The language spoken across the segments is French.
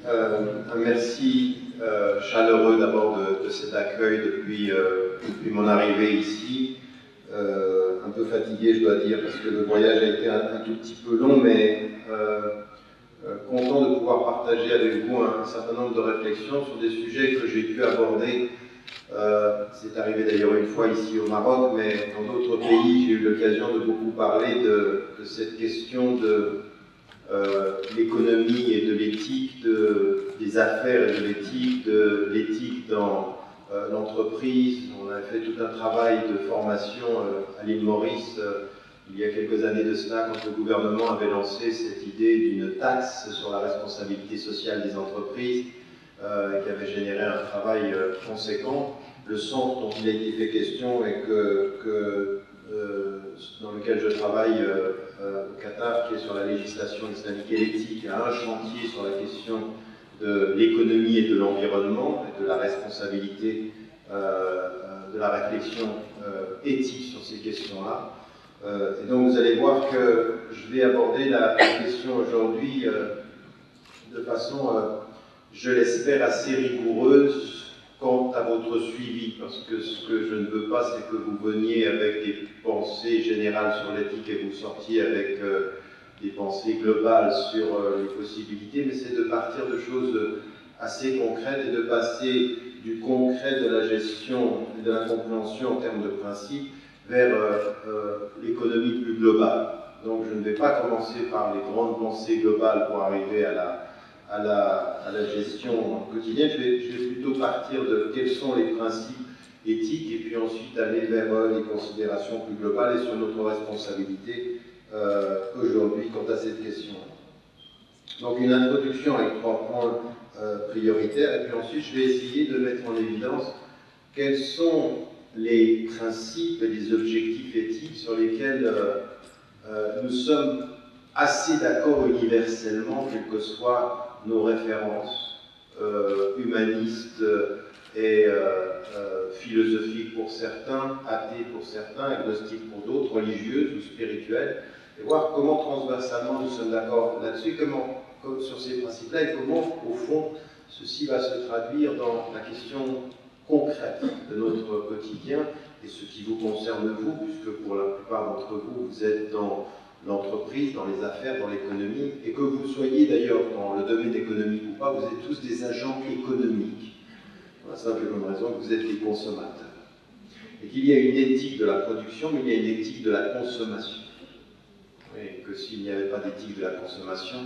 Un merci chaleureux d'abord de cet accueil depuis mon arrivée ici. Un peu fatigué, je dois dire, parce que le voyage a été un tout petit peu long, mais content de pouvoir partager avec vous un certain nombre de réflexions sur des sujets que j'ai pu aborder. C'est arrivé d'ailleurs une fois ici au Maroc, mais dans d'autres pays, j'ai eu l'occasion de beaucoup parler de cette question de l'économie et de l'éthique, des affaires et de l'éthique dans l'entreprise. On a fait tout un travail de formation à l'île Maurice il y a quelques années de cela, quand le gouvernement avait lancé cette idée d'une taxe sur la responsabilité sociale des entreprises, qui avait généré un travail conséquent. Le centre dont il a été fait question et dans lequel je travaille au Qatar, qui est sur la législation islamique et éthique, a un chantier sur la question de l'économie et de l'environnement et de la responsabilité de la réflexion éthique sur ces questions-là. Et donc vous allez voir que je vais aborder la question aujourd'hui de façon, je l'espère, assez rigoureuse quant à votre suivi, parce que ce que je ne veux pas, c'est que vous veniez avec des pensées générales sur l'éthique et vous sortiez avec des pensées globales sur les possibilités, mais c'est de partir de choses assez concrètes et de passer du concret de la gestion et de la compréhension en termes de principes vers l'économie plus globale. Donc je ne vais pas commencer par les grandes pensées globales pour arriver à la gestion quotidienne. Je vais plutôt partir de quels sont les principes éthiques et puis ensuite aller vers les considérations plus globales et sur notre responsabilité aujourd'hui quant à cette question. Donc une introduction avec 3 points prioritaires et puis ensuite je vais essayer de mettre en évidence quels sont les principes et les objectifs éthiques sur lesquels nous sommes assez d'accord universellement, quelles que soient nos références humanistes et philosophiques pour certains, athées pour certains, agnostiques pour d'autres, religieuses ou spirituelles, et voir comment transversalement nous sommes d'accord là-dessus, sur ces principes-là, et comment, au fond, ceci va se traduire dans la question concrète de notre quotidien, et ce qui vous concerne vous, puisque pour la plupart d'entre vous, vous êtes dans l'entreprise, dans les affaires, dans l'économie, et que vous soyez d'ailleurs dans le domaine économique ou pas, vous êtes tous des agents économiques. Pour la simple et bonne raison que vous êtes des consommateurs. Et qu'il y a une éthique de la production, mais il y a une éthique de la consommation. Et que s'il n'y avait pas d'éthique de la consommation,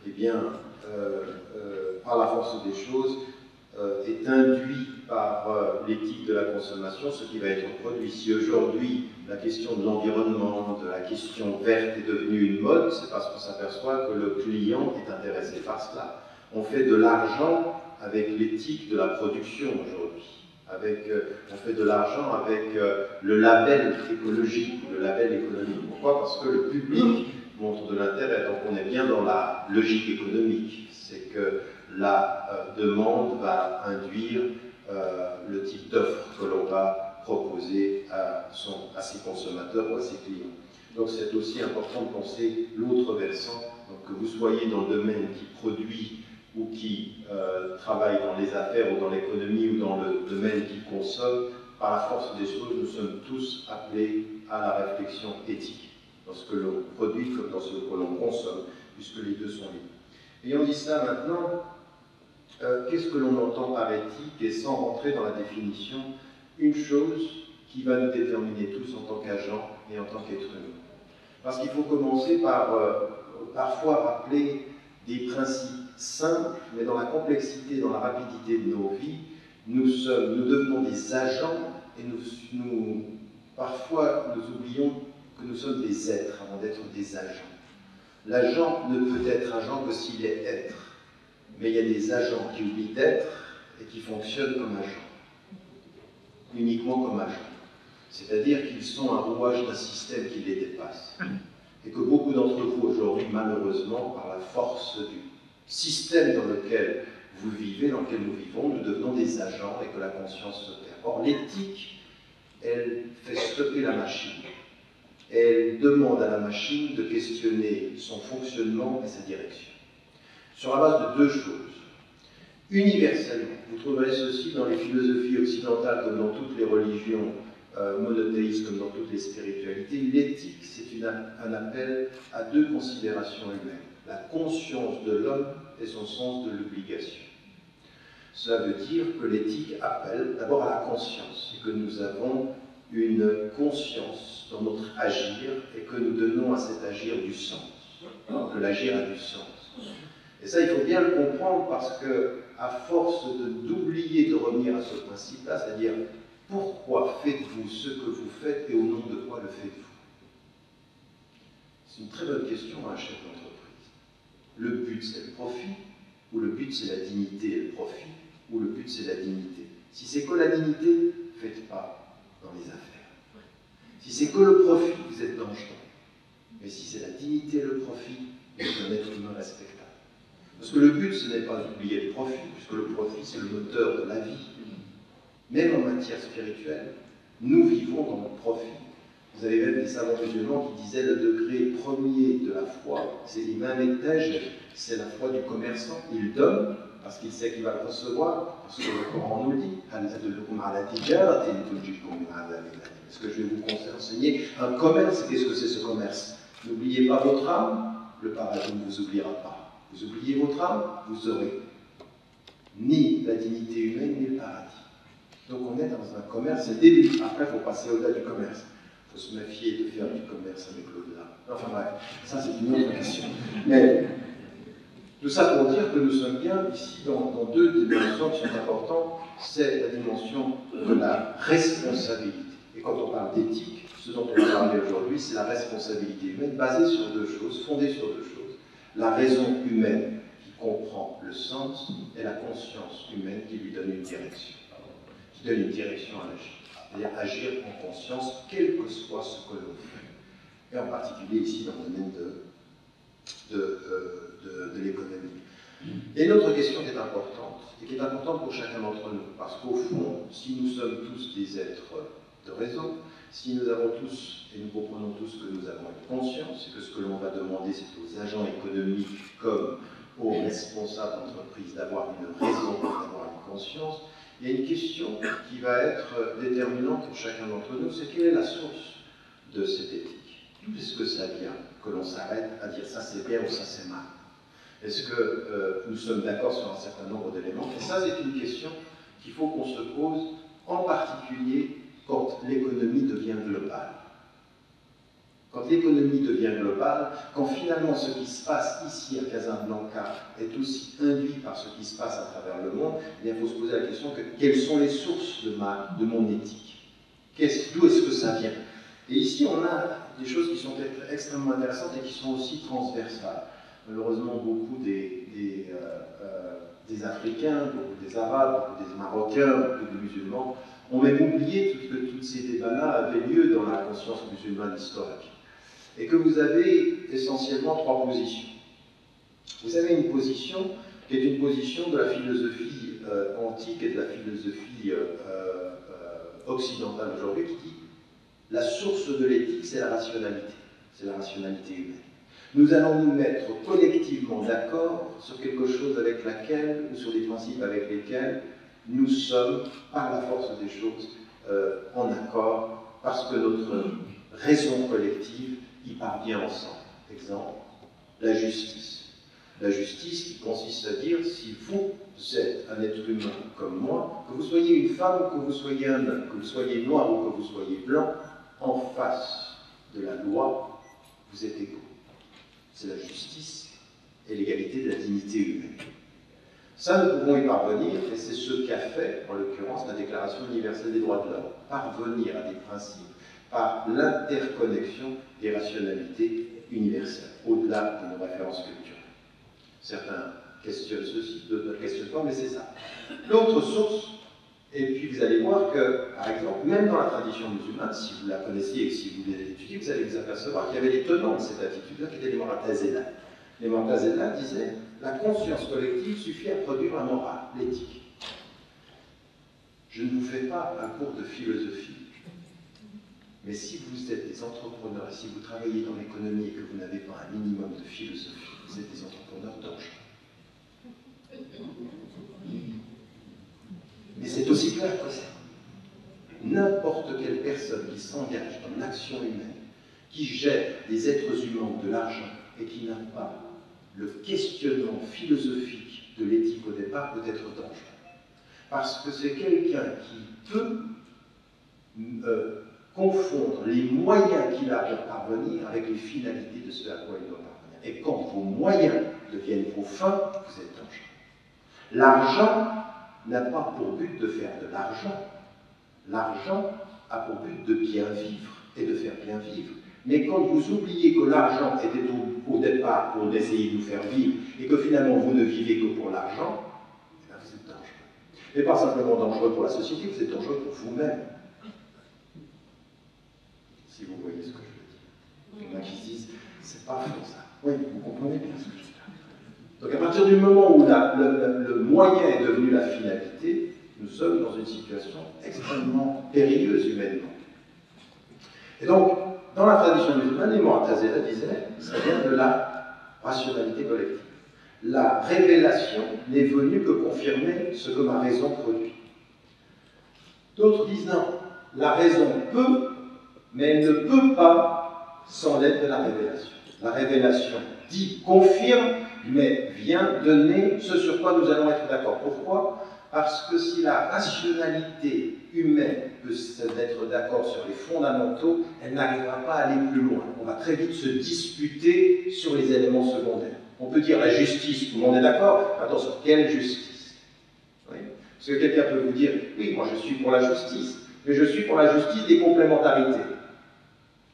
eh bien, par la force des choses, est induit par l'éthique de la consommation, ce qui va être produit. Si aujourd'hui la question de l'environnement, de la question verte est devenue une mode, c'est parce qu'on s'aperçoit que le client est intéressé par cela. On fait de l'argent avec l'éthique de la production aujourd'hui. On fait de l'argent avec le label écologique, le label économique. Pourquoi? Parce que le public montre de l'intérêt. Donc on est bien dans la logique économique. C'est que la demande va induire le type d'offre que l'on va proposer à ses consommateurs ou à ses clients. Donc c'est aussi important de penser l'autre versant, donc que vous soyez dans le domaine qui produit ou qui travaille dans les affaires ou dans l'économie ou dans le domaine qui consomme, par la force des choses, nous sommes tous appelés à la réflexion éthique, dans ce que l'on produit comme dans ce que l'on consomme, puisque les deux sont liés. Ayant dit cela maintenant, qu'est-ce que l'on entend par éthique? Et sans rentrer dans la définition, une chose qui va nous déterminer tous en tant qu'agents et en tant qu'êtres humains. Parce qu'il faut commencer par parfois rappeler des principes simples, mais dans la complexité, dans la rapidité de nos vies, nous devenons des agents et parfois nous oublions que nous sommes des êtres avant d'être des agents. L'agent ne peut être agent que s'il est être. Mais il y a des agents qui oublient d'être et qui fonctionnent comme agents, uniquement comme agents. C'est-à-dire qu'ils sont un rouage d'un système qui les dépasse. Et que beaucoup d'entre vous aujourd'hui, malheureusement, par la force du système dans lequel vous vivez, dans lequel nous vivons, nous devenons des agents et que la conscience se perd. Or, l'éthique, elle fait stopper la machine. Elle demande à la machine de questionner son fonctionnement et sa direction. Sur la base de 2 choses. universellement. Vous trouverez ceci dans les philosophies occidentales comme dans toutes les religions monothéistes, comme dans toutes les spiritualités. L'éthique, c'est un appel à deux considérations humaines. La conscience de l'homme et son sens de l'obligation. Cela veut dire que l'éthique appelle d'abord à la conscience, et que nous avons une conscience dans notre agir, et que nous donnons à cet agir du sens, que l'agir a du sens. Et ça, il faut bien le comprendre, parce que, à force d'oublier de revenir à ce principe-là, c'est-à-dire, pourquoi faites-vous ce que vous faites, et au nom de quoi le faites-vous? C'est une très bonne question à un chef d'entreprise. Le but, c'est le profit, ou le but, c'est la dignité et le profit, ou le but, c'est la dignité. Si c'est que la dignité, faites pas dans les affaires. Si c'est que le profit, vous êtes dangereux. Mais si c'est la dignité et le profit, vous êtes un être humain respectable. Parce que le but, ce n'est pas d'oublier le profit, puisque le profit, c'est le moteur de la vie. Même en matière spirituelle, nous vivons dans le profit. Vous avez même des savants musulmans qui disaient le degré premier de la foi, c'est l'imam et c'est la foi du commerçant. Il donne parce qu'il sait qu'il va le recevoir, parce que le Coran nous le dit. Est-ce que je vais vous enseigner un commerce? Qu'est-ce que c'est ce commerce? N'oubliez pas votre âme, le paradis ne vous oubliera pas. Vous oubliez votre âme, vous aurez ni la dignité humaine, ni le paradis. Donc on est dans un commerce, c'est le début. Après, il faut passer au-delà du commerce. Il faut se méfier de faire du commerce avec l'au-delà. Enfin bref, ça c'est une autre question. Mais tout ça pour dire que nous sommes bien ici dans deux dimensions qui sont importantes. C'est la dimension de la responsabilité. Et quand on parle d'éthique, ce dont on va parler aujourd'hui, c'est la responsabilité humaine basée sur deux choses, fondée sur deux choses. La raison humaine qui comprend le sens et la conscience humaine qui lui donne une direction. Qui donne une direction à l'agir. C'est-à-dire agir en conscience, quel que soit ce que l'on fait. Et en particulier ici dans le domaine de l'économie. Et une autre question qui est importante, et qui est importante pour chacun d'entre nous, parce qu'au fond, si nous sommes tous des êtres de raison, si nous avons tous, et nous comprenons tous que nous avons une conscience, et que ce que l'on va demander, c'est aux agents économiques comme aux responsables d'entreprise d'avoir une raison, d'avoir une conscience, il y a une question qui va être déterminante pour chacun d'entre nous, c'est quelle est la source de cette éthique? D'où est-ce que ça vient que l'on s'arrête à dire ça c'est bien ou ça c'est mal? Est-ce que nous sommes d'accord sur un certain nombre d'éléments? Et ça c'est une question qu'il faut qu'on se pose, en particulier quand l'économie devient globale. Quand l'économie devient globale, quand finalement ce qui se passe ici à Casablanca est aussi induit par ce qui se passe à travers le monde, eh bien, il faut se poser la question quelles sont les sources de mon éthique? D'où est-ce que ça vient? Et ici, on a des choses qui sont extrêmement intéressantes et qui sont aussi transversales. Malheureusement, beaucoup des Africains, beaucoup des Arabes, beaucoup des Marocains, beaucoup des musulmans ont même oublié que tous ces débats-là avaient lieu dans la conscience musulmane historique. Et que vous avez essentiellement trois positions. Vous avez une position qui est une position de la philosophie antique et de la philosophie occidentale aujourd'hui qui dit la source de l'éthique, c'est la rationalité humaine. Nous allons nous mettre collectivement d'accord sur quelque chose avec laquelle, ou sur des principes avec lesquels nous sommes, par la force des choses, en accord, parce que notre raison collective y parvient ensemble. Exemple, la justice. La justice qui consiste à dire, si vous êtes un être humain comme moi, que vous soyez une femme ou que vous soyez un homme, que vous soyez noir ou que vous soyez blanc, en face de la loi, vous êtes égaux. C'est la justice et l'égalité de la dignité humaine. Ça, nous pouvons y parvenir, et c'est ce qu'a fait, en l'occurrence, la Déclaration universelle des droits de l'homme. Parvenir à des principes par l'interconnexion des rationalités universelles, au-delà de nos références culturelles. Certains questionnent ceci, d'autres ne questionnent pas, mais c'est ça. L'autre source, et puis vous allez voir que, par exemple, même dans la tradition musulmane, si vous la connaissiez et si vous l'étudiez, vous allez vous apercevoir qu'il y avait des tenants de cette attitude-là qui étaient les Mu'tazila. Les Mu'tazila disaient la conscience collective suffit à produire la morale, l'éthique. Je ne vous fais pas un cours de philosophie. Mais si vous êtes des entrepreneurs et si vous travaillez dans l'économie et que vous n'avez pas un minimum de philosophie, vous êtes des entrepreneurs dangereux. n'importe quelle personne qui s'engage dans l'action humaine, qui gère des êtres humains ou de l'argent, et qui n'a pas le questionnement philosophique de l'éthique au départ, peut être dangereux. Parce que c'est quelqu'un qui peut confondre les moyens qu'il a pour parvenir avec les finalités de ce à quoi il doit parvenir. Et quand vos moyens deviennent vos fins, vous êtes dangereux. L'argent n'a pas pour but de faire de l'argent. L'argent a pour but de bien vivre et de faire bien vivre. Mais quand vous oubliez que l'argent était au départ pour essayer de nous faire vivre et que finalement vous ne vivez que pour l'argent, eh bien vous êtes dangereux. Et pas simplement dangereux pour la société, vous êtes dangereux pour vous-même. Si vous voyez ce que je veux dire. Il y en a qui se disent, c'est pas faux ça. Oui, vous comprenez bien ce que je veux dire. Donc à partir du moment où le moyen est devenu la finalité, nous sommes dans une situation extrêmement périlleuse humainement. Et donc, dans la tradition musulmane, les Mu'tazila disaient, ça vient de la rationalité collective. La révélation n'est venue que confirmer ce que ma raison produit. D'autres disent non, la raison peut, mais elle ne peut pas sans l'aide de la révélation. La révélation dit, confirme, mais vient donner ce sur quoi nous allons être d'accord. Pourquoi? Parce que si la rationalité humaine peut être d'accord sur les fondamentaux, elle n'arrivera pas à aller plus loin. On va très vite se disputer sur les éléments secondaires. On peut dire la justice, tout le monde est d'accord. Attention, quelle justice? Oui. Parce que quelqu'un peut vous dire, oui, moi je suis pour la justice, mais je suis pour la justice des complémentarités.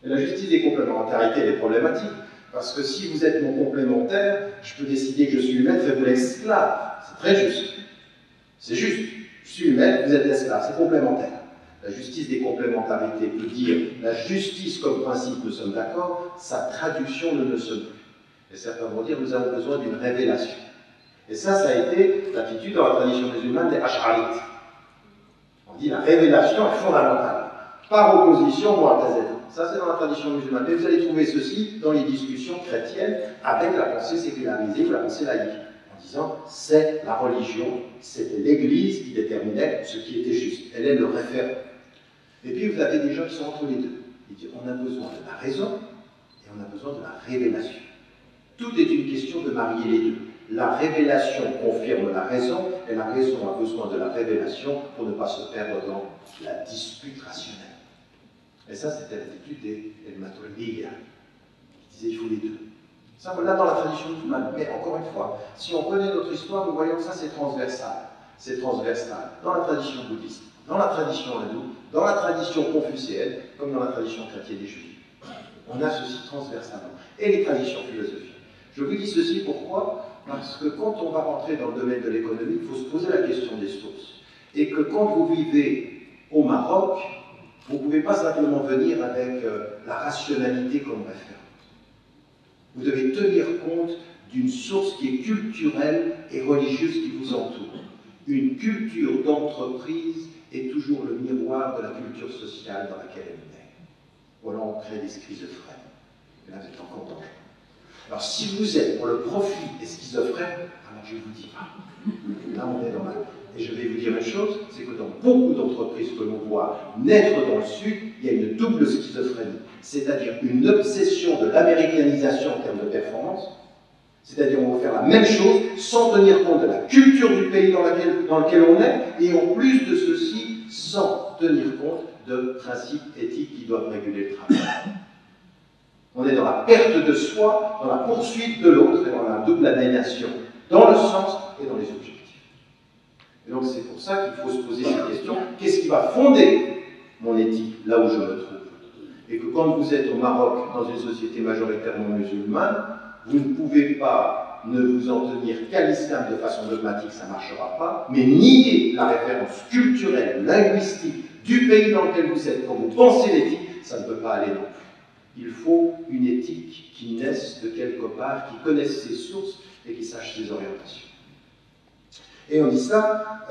Et la justice des complémentarités, elle est problématique. Parce que si vous êtes mon complémentaire, je peux décider que je suis le maître et vous l'esclave. C'est très juste. C'est juste. Je suis le maître, vous êtes l'esclave. C'est complémentaire. La justice des complémentarités peut dire la justice comme principe, nous sommes d'accord, sa traduction ne le sommes plus. Et certains vont dire nous avons besoin d'une révélation. Et ça a été l'attitude dans la tradition musulmane des Ash'arites. On dit la révélation est fondamentale. Par opposition, Mu'tazila. Ça, c'est dans la tradition musulmane. Mais vous allez trouver ceci dans les discussions chrétiennes avec la pensée sécularisée ou la pensée laïque, en disant c'est la religion, c'était l'Église qui déterminait ce qui était juste. Elle est le référent. Et puis vous avez des gens qui sont entre les deux. Ils disent on a besoin de la raison et on a besoin de la révélation. Tout est une question de marier les deux. La révélation confirme la raison et la raison a besoin de la révélation pour ne pas se perdre dans la dispute rationnelle. Et ça, c'était l'attitude des Maturidiyya, qui disaient il faut les deux. Ça, on l'a dans la tradition musulmane, mais encore une fois, si on connaît notre histoire, nous voyons que ça, c'est transversal. C'est transversal dans la tradition bouddhiste, dans la tradition hindoue, dans la tradition confucéenne, comme dans la tradition chrétienne et juive. On a ceci transversalement. Et les traditions philosophiques. Je vous dis ceci pourquoi? Parce que quand on va rentrer dans le domaine de l'économie, il faut se poser la question des sources. Et que quand vous vivez au Maroc, vous ne pouvez pas simplement venir avec la rationalité comme référence. Vous devez tenir compte d'une source qui est culturelle et religieuse qui vous entoure. Une culture d'entreprise est toujours le miroir de la culture sociale dans laquelle elle naît. Voilà, on crée des schizophrènes. Et là, vous êtes encore dangereux. Alors, si vous êtes pour le profit et schizophrène, alors je vous dis pas. Là, on est dans la... Et je vais vous dire une chose, c'est que dans beaucoup d'entreprises que l'on voit naître dans le Sud, il y a une double schizophrénie. C'est-à-dire une obsession de l'américanisation en termes de performance, c'est-à-dire on va faire la même chose sans tenir compte de la culture du pays dans lequel on est, et en plus de ceci, sans tenir compte de principes éthiques qui doivent réguler le travail. On est dans la perte de soi, dans la poursuite de l'autre, et dans la double aliénation, dans le sens et dans les objectifs. Et donc c'est pour ça qu'il faut se poser cette question, qu'est-ce qui va fonder mon éthique, là où je me trouve? Et que quand vous êtes au Maroc, dans une société majoritairement musulmane, vous ne pouvez pas ne vous en tenir qu'à l'islam de façon dogmatique, ça ne marchera pas, mais nier la référence culturelle, linguistique du pays dans lequel vous êtes, quand vous pensez l'éthique, ça ne peut pas aller non plus. Il faut une éthique qui naisse de quelque part, qui connaisse ses sources et qui sache ses orientations. Et on dit ça,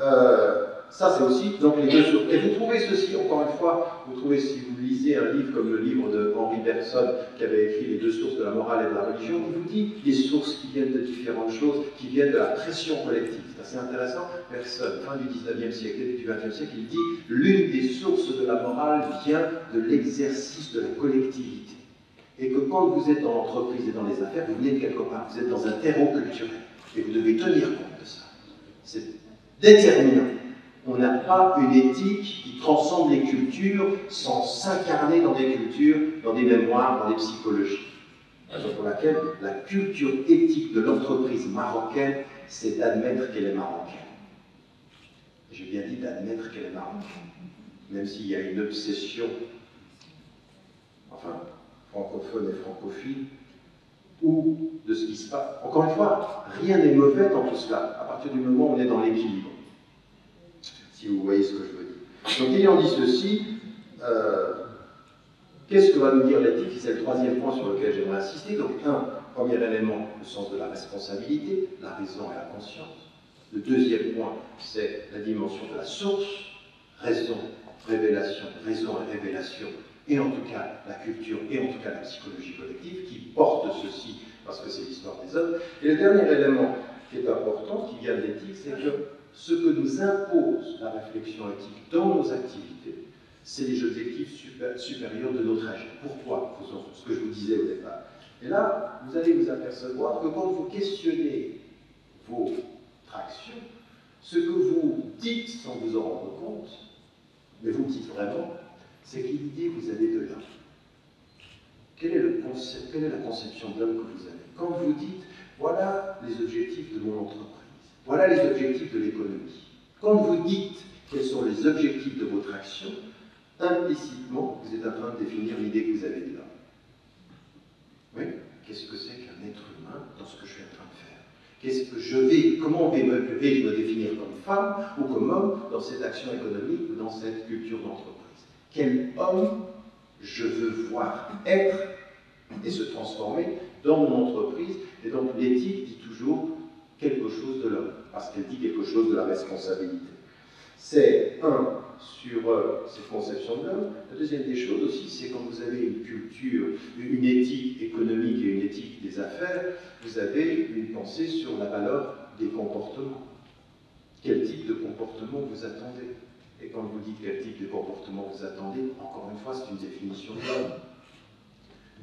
ça c'est aussi donc les deux sources. Et vous trouvez ceci, encore une fois, vous trouvez, si vous lisez un livre comme le livre de Henri Bergson, qui avait écrit Les deux sources de la morale et de la religion, il vous dit des sources qui viennent de différentes choses, qui viennent de la pression collective. C'est assez intéressant. Bergson, fin du 19e siècle, début du 20e siècle, il dit l'une des sources de la morale vient de l'exercice de la collectivité. Et que quand vous êtes dans l'entreprise et dans les affaires, vous venez de quelque part, vous êtes dans un terreau culturel. Et vous devez tenir compte de ça. C'est déterminant. On n'a pas une éthique qui transcende les cultures sans s'incarner dans des cultures, dans des mémoires, dans des psychologies. Raison pour laquelle la culture éthique de l'entreprise marocaine, c'est d'admettre qu'elle est marocaine. J'ai bien dit d'admettre qu'elle est marocaine. Même s'il y a une obsession, enfin, francophone et francophile, ou de ce qui se passe. Encore une fois, rien n'est mauvais dans tout cela, à partir du moment où on est dans l'équilibre. Si vous voyez ce que je veux dire. Donc, ayant dit ceci, qu'est-ce que va nous dire l'éthique? C'est le troisième point sur lequel j'aimerais insister. Donc, premier élément, le sens de la responsabilité, la raison et la conscience. Le deuxième point, c'est la dimension de la source, raison, révélation, raison et révélation, et en tout cas la culture, et en tout cas la psychologie collective, qui porte ceci, parce que c'est l'histoire des hommes. Et le dernier élément qui est important, qui vient de l'éthique, c'est que ce que nous impose la réflexion éthique dans nos activités, c'est les objectifs supérieurs de notre agir. Pourquoi? Faisons ce que je vous disais au départ. Et là, vous allez vous apercevoir que quand vous questionnez vos actions, ce que vous dites sans vous en rendre compte, mais vous dites vraiment, c'est que l'idée que vous avez de l'homme. Quel est la conception de l'homme que vous avez? Quand vous dites, voilà les objectifs de mon entreprise, voilà les objectifs de l'économie. Quand vous dites quels sont les objectifs de votre action, implicitement, vous êtes en train de définir l'idée que vous avez de l'homme. Oui? Qu'est-ce que c'est qu'un être humain dans ce que je suis en train de faire? Qu'est-ce que je vais, comment vais-je me définir comme femme ou comme homme dans cette action économique ou dans cette culture d'entreprise? Quel homme je veux voir être et se transformer dans mon entreprise? Et donc l'éthique dit toujours quelque chose de l'homme, parce qu'elle dit quelque chose de la responsabilité. C'est sur cette conception de l'homme. La deuxième des choses aussi, c'est quand vous avez une culture, une éthique économique et une éthique des affaires, vous avez une pensée sur la valeur des comportements. Quel type de comportement vous attendez? Et quand vous dites quel type de comportement vous attendez, encore une fois, c'est une définition de l'homme.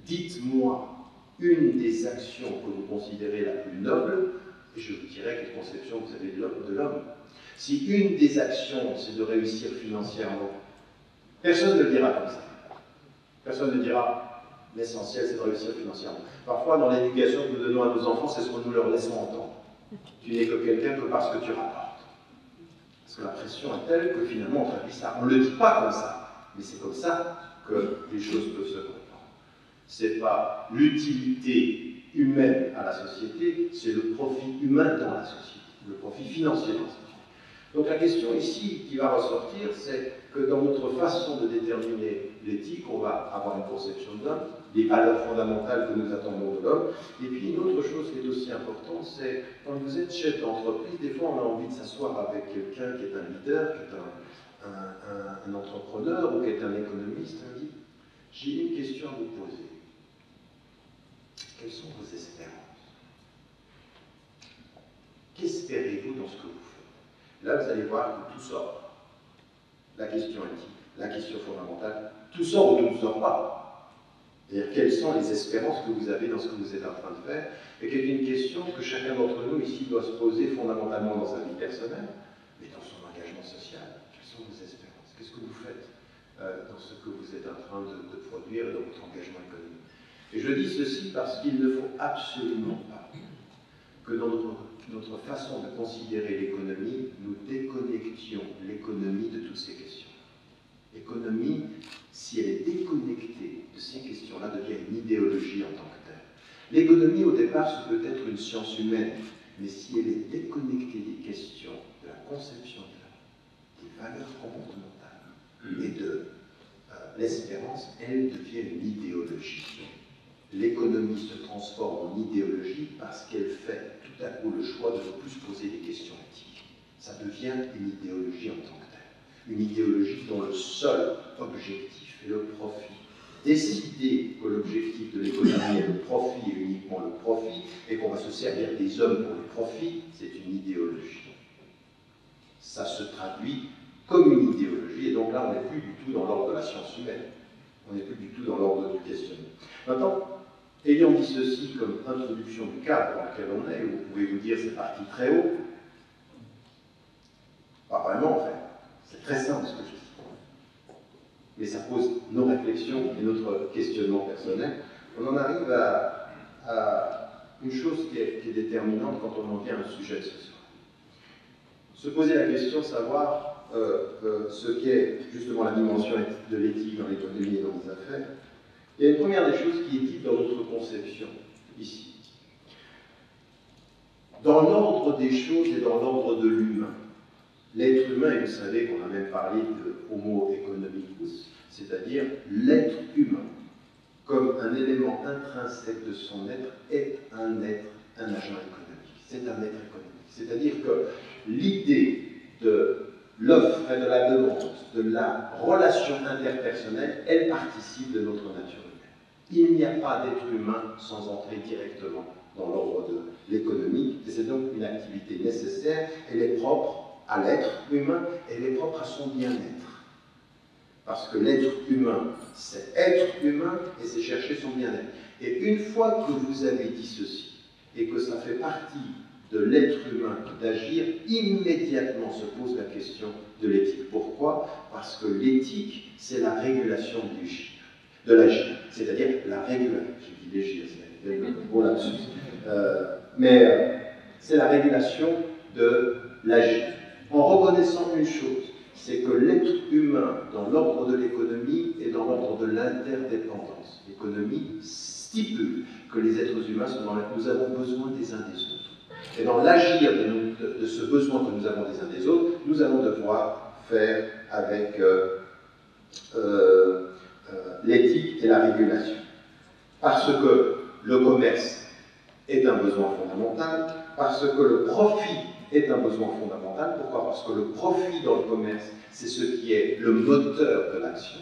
Dites-moi une des actions que vous considérez la plus noble, et je vous dirai quelle conception vous avez de l'homme. Si une des actions, c'est de réussir financièrement, personne ne le dira comme ça. Personne ne dira, l'essentiel, c'est de réussir financièrement. Parfois, dans l'éducation que nous donnons à nos enfants, c'est ce que nous leur laissons entendre. Tu n'es que quelqu'un que parce que tu rapportes. Parce que la pression est telle que finalement, on traduit ça. On ne le dit pas comme ça, mais c'est comme ça que les choses peuvent se comprendre. Ce n'est pas l'utilité humaine à la société, c'est le profit humain dans la société, le profit financier dans la société. Donc la question ici qui va ressortir, c'est que dans notre façon de déterminer l'éthique, on va avoir une conception de l'homme, des valeurs fondamentales que nous attendons de l'homme. Et puis une autre chose qui est aussi importante, c'est quand vous êtes chef d'entreprise, des fois on a envie de s'asseoir avec quelqu'un qui est un leader, qui est un entrepreneur ou qui est un économiste, on dit, j'ai une question à vous poser. Quelles sont vos espérances? Qu'espérez-vous dans ce que vous faites? Là, vous allez voir que tout sort. La question éthique, la question fondamentale, tout sort ou tout ne sort pas. C'est-à-dire, quelles sont les espérances que vous avez dans ce que vous êtes en train de faire, et qui est une question que chacun d'entre nous ici doit se poser fondamentalement dans sa vie personnelle, mais dans son engagement social. Quelles sont vos espérances? Qu'est-ce que vous faites dans ce que vous êtes en train de produire et dans votre engagement économique? Et je dis ceci parce qu'il ne faut absolument pas que dans notre façon de considérer l'économie, nous déconnections l'économie de toutes ces questions. L'économie, si elle est déconnectée de ces questions-là, devient une idéologie en tant que telle. L'économie, au départ, ce peut être une science humaine, mais si elle est déconnectée des questions de la conception de l'homme, des valeurs comportementales et de l'espérance, elle devient une idéologie. L'économie se transforme en idéologie parce qu'elle fait tout à coup le choix de ne plus se poser des questions éthiques. ça devient une idéologie en tant que telle. Une idéologie dont le seul objectif est le profit. Décider que l'objectif de l'économie est le profit et uniquement le profit, et qu'on va se servir des hommes pour le profit, c'est une idéologie. Ça se traduit comme une idéologie, et donc là on n'est plus du tout dans l'ordre de la science humaine. On n'est plus du tout dans l'ordre du questionnement. Maintenant, ayant dit ceci comme introduction du cadre dans lequel on est, vous pouvez vous dire c'est parti très haut. Pas vraiment en fait. C'est très simple ce que je dis. Mais ça pose nos réflexions et notre questionnement personnel. On en arrive à une chose qui est déterminante quand on en vient à un sujet de ce soir. Se poser la question, savoir ce qu'est justement la dimension de l'éthique dans l'économie et dans les affaires. Il y a une première des choses qui est dite dans notre conception, ici. Dans l'ordre des choses et dans l'ordre de l'humain, l'être humain, et vous savez qu'on a même parlé de Homo economicus, c'est-à-dire l'être humain, comme un élément intrinsèque de son être, est un agent économique. C'est un être économique. C'est-à-dire que l'idée de l'offre et de la demande, de la relation interpersonnelle, elle participe de notre nature humaine. Il n'y a pas d'être humain sans entrer directement dans l'ordre de l'économie, et c'est donc une activité nécessaire, elle est propre à l'être humain, elle est propre à son bien-être. Parce que l'être humain, c'est être humain et c'est chercher son bien-être. Et une fois que vous avez dit ceci, et que ça fait partie de l'être humain d'agir, immédiatement se pose la question de l'éthique. Pourquoi? Parce que l'éthique, c'est la régulation de l'agir. C'est-à-dire la régulation, j'ai dit l'agir, c'est un gros lapsus, c'est la régulation de l'agir. En reconnaissant une chose, c'est que l'être humain, dans l'ordre de l'économie, est dans l'ordre de l'interdépendance. L'économie stipule que les êtres humains sont nous avons besoin des uns des autres. Et dans l'agir de ce besoin que nous avons des uns des autres, nous allons devoir faire avec l'éthique et la régulation. Parce que le commerce est un besoin fondamental, parce que le profit est un besoin fondamental. Pourquoi? Parce que le profit dans le commerce, c'est ce qui est le moteur de l'action.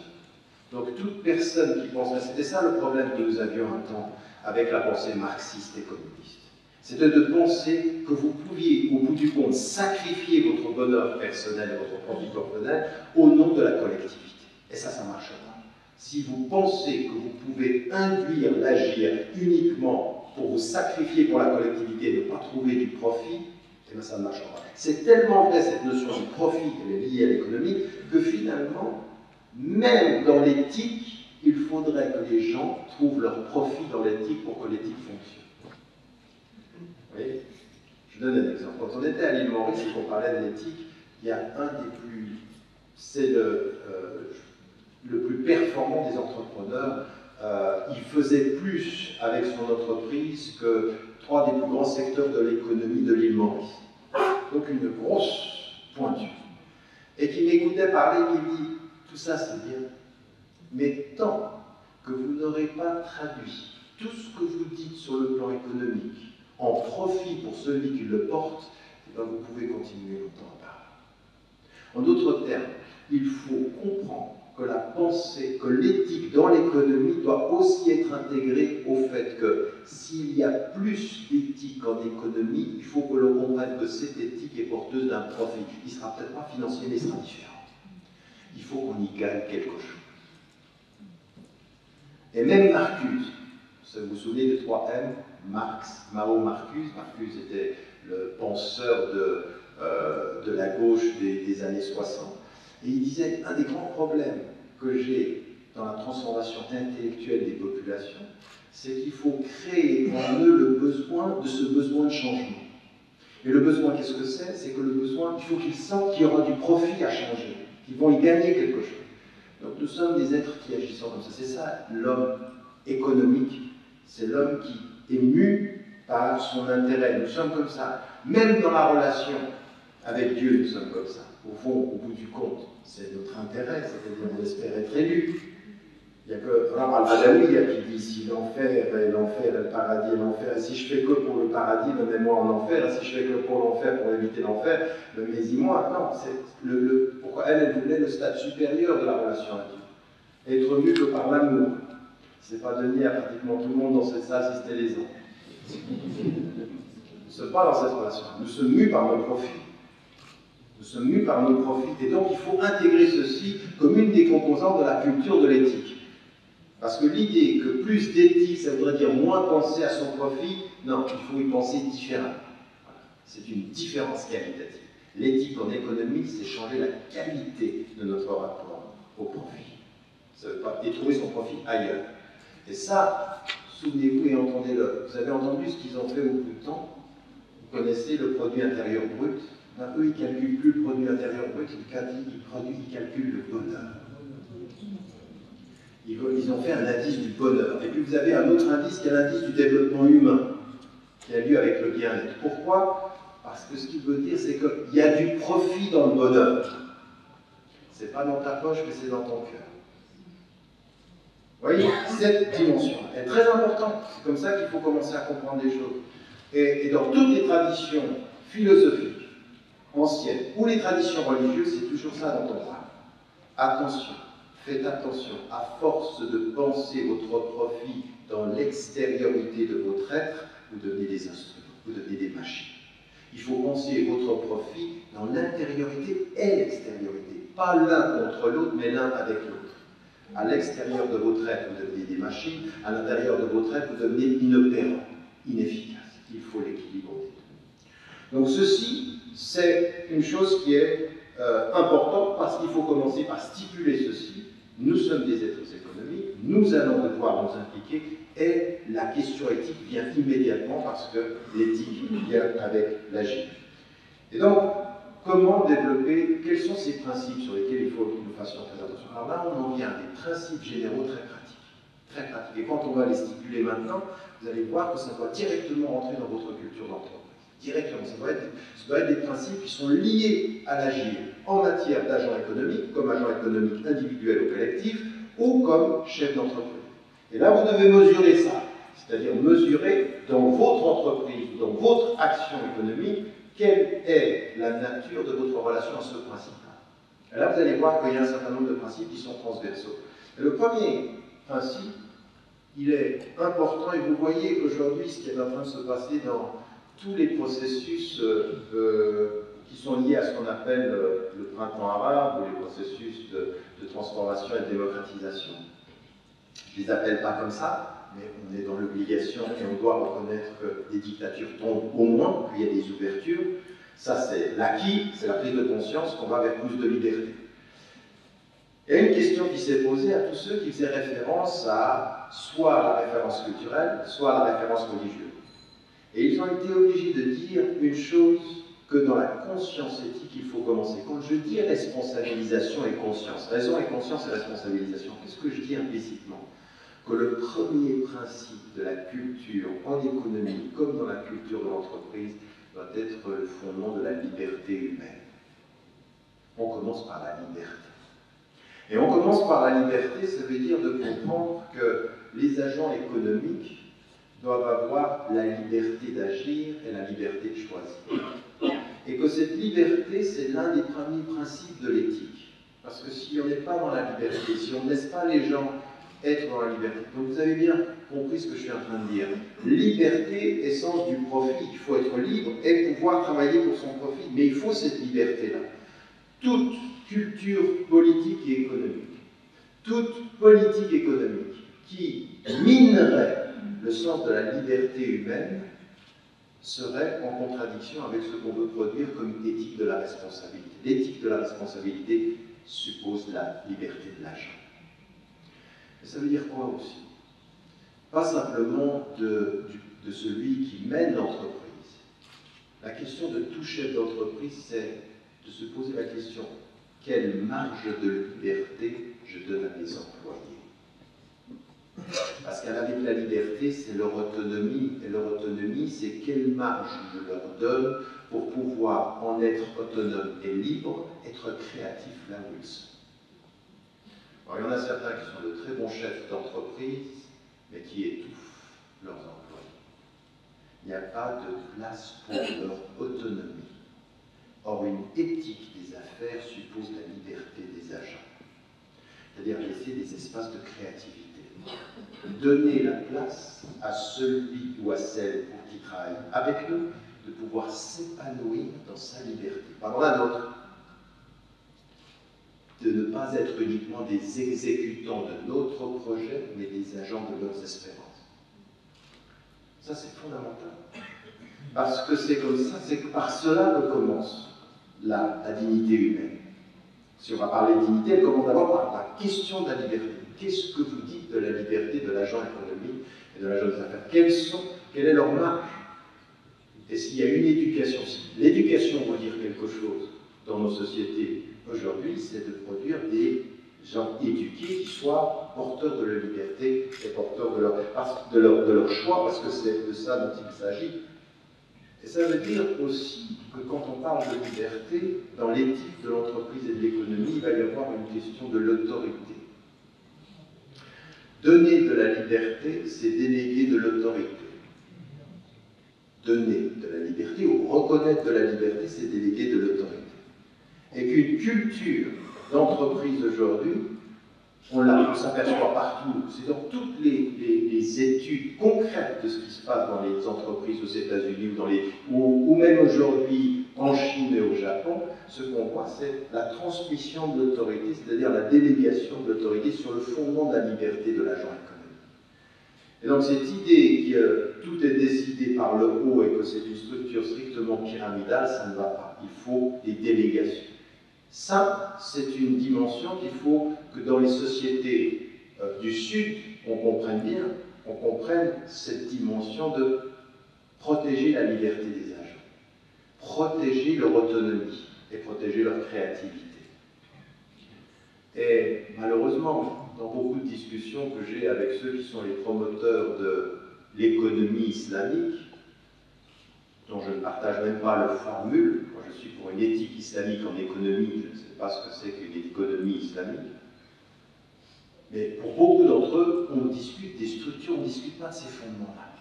Donc toute personne qui pense, c'était ça le problème que nous avions un temps avec la pensée marxiste et communiste. C'était de penser que vous pouviez, au bout du compte, sacrifier votre bonheur personnel et votre profit personnel au nom de la collectivité. Et ça ne marche pas. Si vous pensez que vous pouvez induire l'agir uniquement pour vous sacrifier pour la collectivité et ne pas trouver du profit, eh bien ça ne marche pas. C'est tellement vrai cette notion du profit, elle est liée à l'économie, que finalement, même dans l'éthique, il faudrait que les gens trouvent leur profit dans l'éthique pour que l'éthique fonctionne. Vous voyez? Je donne un exemple. Quand on était à l'île Maurice et qu'on parlait de l'éthique, il y a un des plus... c'est le plus performant des entrepreneurs. Il faisait plus avec son entreprise que 3 des plus grands secteurs de l'économie de l'île Maurice. Donc une grosse pointure. Et qui m'écoutait parler, qui me dit « Tout ça c'est bien, mais tant que vous n'aurez pas traduit tout ce que vous dites sur le plan économique en profit pour celui qui le porte, eh bien vous pouvez continuer longtemps à parler. » En d'autres termes, il faut comprendre que la pensée, que l'éthique dans l'économie doit aussi être intégrée au fait que s'il y a plus d'éthique en économie, il faut que l'on comprenne que cette éthique est porteuse d'un profit. Il ne sera peut-être pas financier, mais il sera différent. Il faut qu'on y gagne quelque chose. Et même Marcuse, vous vous souvenez des 3 M, Marx, Mao, Marcuse. Marcuse était le penseur de la gauche des années 60. Et il disait, un des grands problèmes que j'ai dans la transformation intellectuelle des populations, c'est qu'il faut créer en eux le besoin de ce besoin de changement. Et le besoin, qu'est-ce que c'est? C'est que le besoin, il faut qu'ils sentent qu'il y aura du profit à changer, qu'ils vont y gagner quelque chose. Donc nous sommes des êtres qui agissent comme ça. C'est ça l'homme économique. C'est l'homme qui est mu par son intérêt. Nous sommes comme ça. Même dans la relation avec Dieu, nous sommes comme ça. Au fond, au bout du compte, c'est notre intérêt, c'est-à-dire on espère être élu. Il y a que, alors Al-Badawi qui dit si l'enfer et le paradis et l'enfer, et si je fais que pour le paradis, mets-moi en enfer, et si je fais que pour l'enfer, pour éviter l'enfer, mets-y-moi. Non, c'est pourquoi elle voulait le stade supérieur de la relation à Dieu. Être mu que par l'amour. C'est pas donné à pratiquement tout le monde dans cette salle si c'était les ans. Nous ne sommes pas dans cette relation. Nous sommes mus par nos profits. Nous sommes mus par nos profits. Et donc il faut intégrer ceci comme une des composantes de la culture de l'éthique. Parce que l'idée que plus d'éthique, ça voudrait dire moins penser à son profit, non, il faut y penser différemment. Voilà. C'est une différence qualitative. L'éthique en économie, c'est changer la qualité de notre rapport au profit. Ça ne veut pas trouver son profit ailleurs. Et ça, souvenez-vous et entendez-le. Vous avez entendu ce qu'ils ont fait au bout de temps. Vous connaissez le produit intérieur brut. Ben, eux, ils ne calculent plus le produit intérieur brut, ils calculent le bonheur. Ils ont fait un indice du bonheur. Et puis vous avez un autre indice qui est l'indice du développement humain, qui a lieu avec le bien-être. Pourquoi? Parce que ce qu'il veut dire, c'est qu'il y a du profit dans le bonheur. C'est pas dans ta poche, mais c'est dans ton cœur. Vous voyez, cette dimension est très importante. C'est comme ça qu'il faut commencer à comprendre les choses. Et dans toutes les traditions philosophiques anciennes, ou les traditions religieuses, c'est toujours ça dont on parle. Attention. Faites attention, à force de penser votre profit dans l'extériorité de votre être, vous devenez des instruments, vous devenez des machines. Il faut penser votre profit dans l'intériorité et l'extériorité. Pas l'un contre l'autre, mais l'un avec l'autre. À l'extérieur de votre être, vous devenez des machines. À l'intérieur de votre être, vous devenez inopérants, inefficaces. Il faut l'équilibre des deux. Donc ceci, c'est une chose qui est importante parce qu'il faut commencer par stipuler ceci. Nous sommes des êtres économiques, nous allons devoir nous impliquer et la question éthique vient immédiatement parce que l'éthique vient avec l'agir. Et donc, comment développer, quels sont ces principes sur lesquels il faut que nous fassions très attention? Alors là, on en vient à des principes généraux très pratiques. Très pratiques. Et quand on va les stipuler maintenant, vous allez voir que ça doit directement rentrer dans votre culture d'entreprise. Directement, ça doit être des principes qui sont liés à l'agir en matière d'agent économique, comme agent économique individuel ou collectif, ou comme chef d'entreprise. Et là, vous devez mesurer ça, c'est-à-dire mesurer dans votre entreprise, dans votre action économique, quelle est la nature de votre relation à ce principe-là. Et là, vous allez voir qu'il y a un certain nombre de principes qui sont transversaux. Et le premier principe, il est important, et vous voyez qu'aujourd'hui, ce qui est en train de se passer dans tous les processus qui sont liés à ce qu'on appelle le printemps arabe, ou les processus de transformation et de démocratisation. Je ne les appelle pas comme ça, mais on est dans l'obligation et on doit reconnaître que des dictatures tombent au moins, qu'il y a des ouvertures. Ça, c'est l'acquis, c'est la prise de conscience qu'on va vers plus de liberté. Il y a une question qui s'est posée à tous ceux qui faisaient référence à soit à la référence culturelle, soit à la référence religieuse. Et ils ont été obligés de dire une chose que dans la conscience éthique, il faut commencer. Quand je dis responsabilisation et conscience, raison et conscience et responsabilisation, qu'est-ce que je dis implicitement? Que le premier principe de la culture en économie, comme dans la culture de l'entreprise, doit être le fondement de la liberté humaine. On commence par la liberté. Et on commence par la liberté, ça veut dire de comprendre que les agents économiques doivent avoir la liberté d'agir et la liberté de choisir. Et que cette liberté, c'est l'un des premiers principes de l'éthique. Parce que si on n'est pas dans la liberté, si on ne laisse pas les gens être dans la liberté, donc vous avez bien compris ce que je suis en train de dire. Liberté, essence du profit. Il faut être libre et pouvoir travailler pour son profit. Mais il faut cette liberté-là. Toute culture politique et économique, toute politique économique qui minerait le sens de la liberté humaine serait en contradiction avec ce qu'on veut produire comme éthique de la responsabilité. L'éthique de la responsabilité suppose la liberté de l'agent. Et ça veut dire quoi aussi? Pas simplement de celui qui mène l'entreprise. La question de tout chef d'entreprise, c'est de se poser la question: quelle marge de liberté je donne à mes employés? Parce qu'avec la liberté, c'est leur autonomie. Et leur autonomie, c'est quelle marge je leur donne pour pouvoir en être autonome et libre, être créatif là où ils sont. Alors, il y en a certains qui sont de très bons chefs d'entreprise, mais qui étouffent leurs employés. Il n'y a pas de place pour leur autonomie. Or, une éthique des affaires suppose la liberté des agents, c'est-à-dire laisser des espaces de créativité. Donner la place à celui ou à celle pour qui travaille avec nous de pouvoir s'épanouir dans sa liberté, pas dans la nôtre. De ne pas être uniquement des exécutants de notre projet, mais des agents de leurs espérances. Ça, c'est fondamental. Parce que c'est comme ça, c'est par cela que commence la dignité humaine. Si on va parler de dignité, elle commence d'abord par la question de la liberté. Qu'est-ce que vous dites de la liberté de l'agent économique et de l'agent des affaires? Quelle est leur marge? Et s'il y a une éducation, si l'éducation veut dire quelque chose dans nos sociétés aujourd'hui, c'est de produire des gens éduqués qui soient porteurs de leur liberté et porteurs de leur choix, parce que c'est de ça dont il s'agit. Et ça veut dire aussi que quand on parle de liberté, dans l'éthique de l'entreprise et de l'économie, il va y avoir une question de l'autorité. Donner de la liberté, c'est déléguer de l'autorité. Donner de la liberté ou reconnaître de la liberté, c'est déléguer de l'autorité. Et qu'une culture d'entreprise aujourd'hui, on s'aperçoit partout, c'est dans toutes les études concrètes de ce qui se passe dans les entreprises aux États-Unis ou même aujourd'hui en Chine et au Japon, ce qu'on voit, c'est la transmission de l'autorité, c'est-à-dire la délégation de l'autorité sur le fondement de la liberté de l'agent économique. Et donc cette idée que tout est décidé par le haut et que c'est une structure strictement pyramidale, ça ne va pas. Il faut des délégations. Ça, c'est une dimension qu'il faut que dans les sociétés du Sud, on comprenne bien, on comprenne cette dimension de protéger la liberté des agents, protéger leur autonomie et protéger leur créativité. Et malheureusement, dans beaucoup de discussions que j'ai avec ceux qui sont les promoteurs de l'économie islamique, dont je ne partage même pas la formule, moi je suis pour une éthique islamique en économie, je ne sais pas ce que c'est qu'une économie islamique, mais pour beaucoup d'entre eux, on discute des structures, on ne discute pas de ces fondements-là.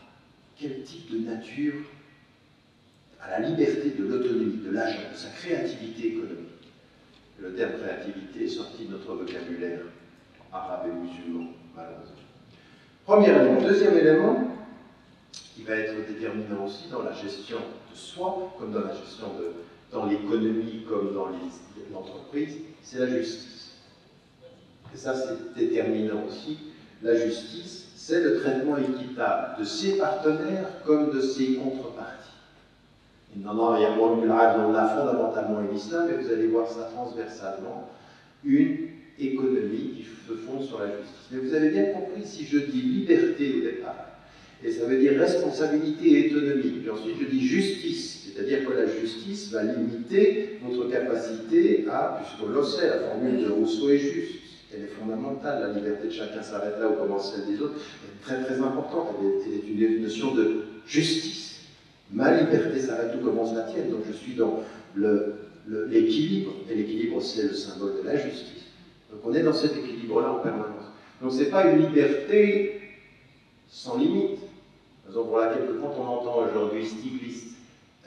Quel type de nature à la liberté de l'autonomie, de l'agent, de sa créativité économique? Le terme créativité est sorti de notre vocabulaire arabe et musulman, malheureusement. Premier élément. Deuxième élément, qui va être déterminant aussi dans la gestion de soi, comme dans la gestion dans l'économie, comme dans l'entreprise, c'est la justice. Et ça, c'est déterminant aussi. La justice, c'est le traitement équitable de ses partenaires comme de ses contreparties. Il y a fondamentalement en islam, et vous allez voir ça transversalement, une économie qui se fonde sur la justice. Mais vous avez bien compris, si je dis liberté au départ, et ça veut dire responsabilité et autonomie, puis ensuite je dis justice, c'est-à-dire que la justice va limiter notre capacité à, puisqu'on le sait, la formule de Rousseau est juste, elle est fondamentale, la liberté de chacun s'arrête là où commence celle des autres, elle est très très importante, elle est une notion de justice. Ma liberté s'arrête où commence la tienne, donc je suis dans l'équilibre, et l'équilibre c'est le symbole de la justice. Donc on est dans cet équilibre-là en permanence. Donc c'est pas une liberté sans limite. Raison pour laquelle quand on entend aujourd'hui Stiglitz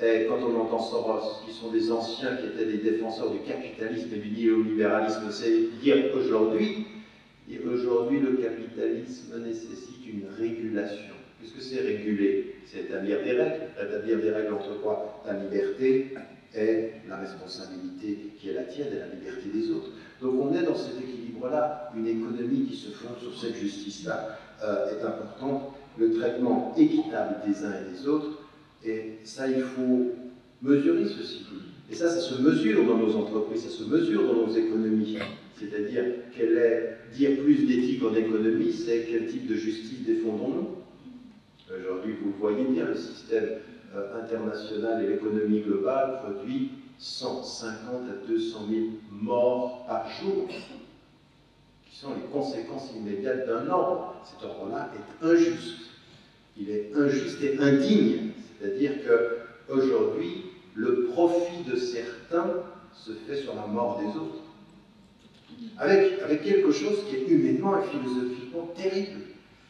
et quand on entend Soros, qui sont des anciens qui étaient des défenseurs du capitalisme et du néolibéralisme, c'est dire qu'aujourd'hui, le capitalisme nécessite une régulation. Qu'est-ce que c'est réguler? C'est établir des règles. Établir des règles entre quoi? La liberté et la responsabilité qui est la tienne et la liberté des autres. Donc on est dans cet équilibre-là. Une économie qui se fonde sur cette justice-là est importante. Le traitement équitable des uns et des autres. Et ça, il faut mesurer ceci. Et ça se mesure dans nos entreprises, ça se mesure dans nos économies. C'est-à-dire, dire plus d'éthique en économie, c'est quel type de justice défendons-nous? Aujourd'hui, vous le voyez bien, le système international et l'économie globale produit 150 à 200 000 morts par jour, qui sont les conséquences immédiates d'un ordre. Cet ordre-là est injuste. Il est injuste et indigne. C'est-à-dire qu'aujourd'hui, le profit de certains se fait sur la mort des autres. avec quelque chose qui est humainement et philosophiquement terrible.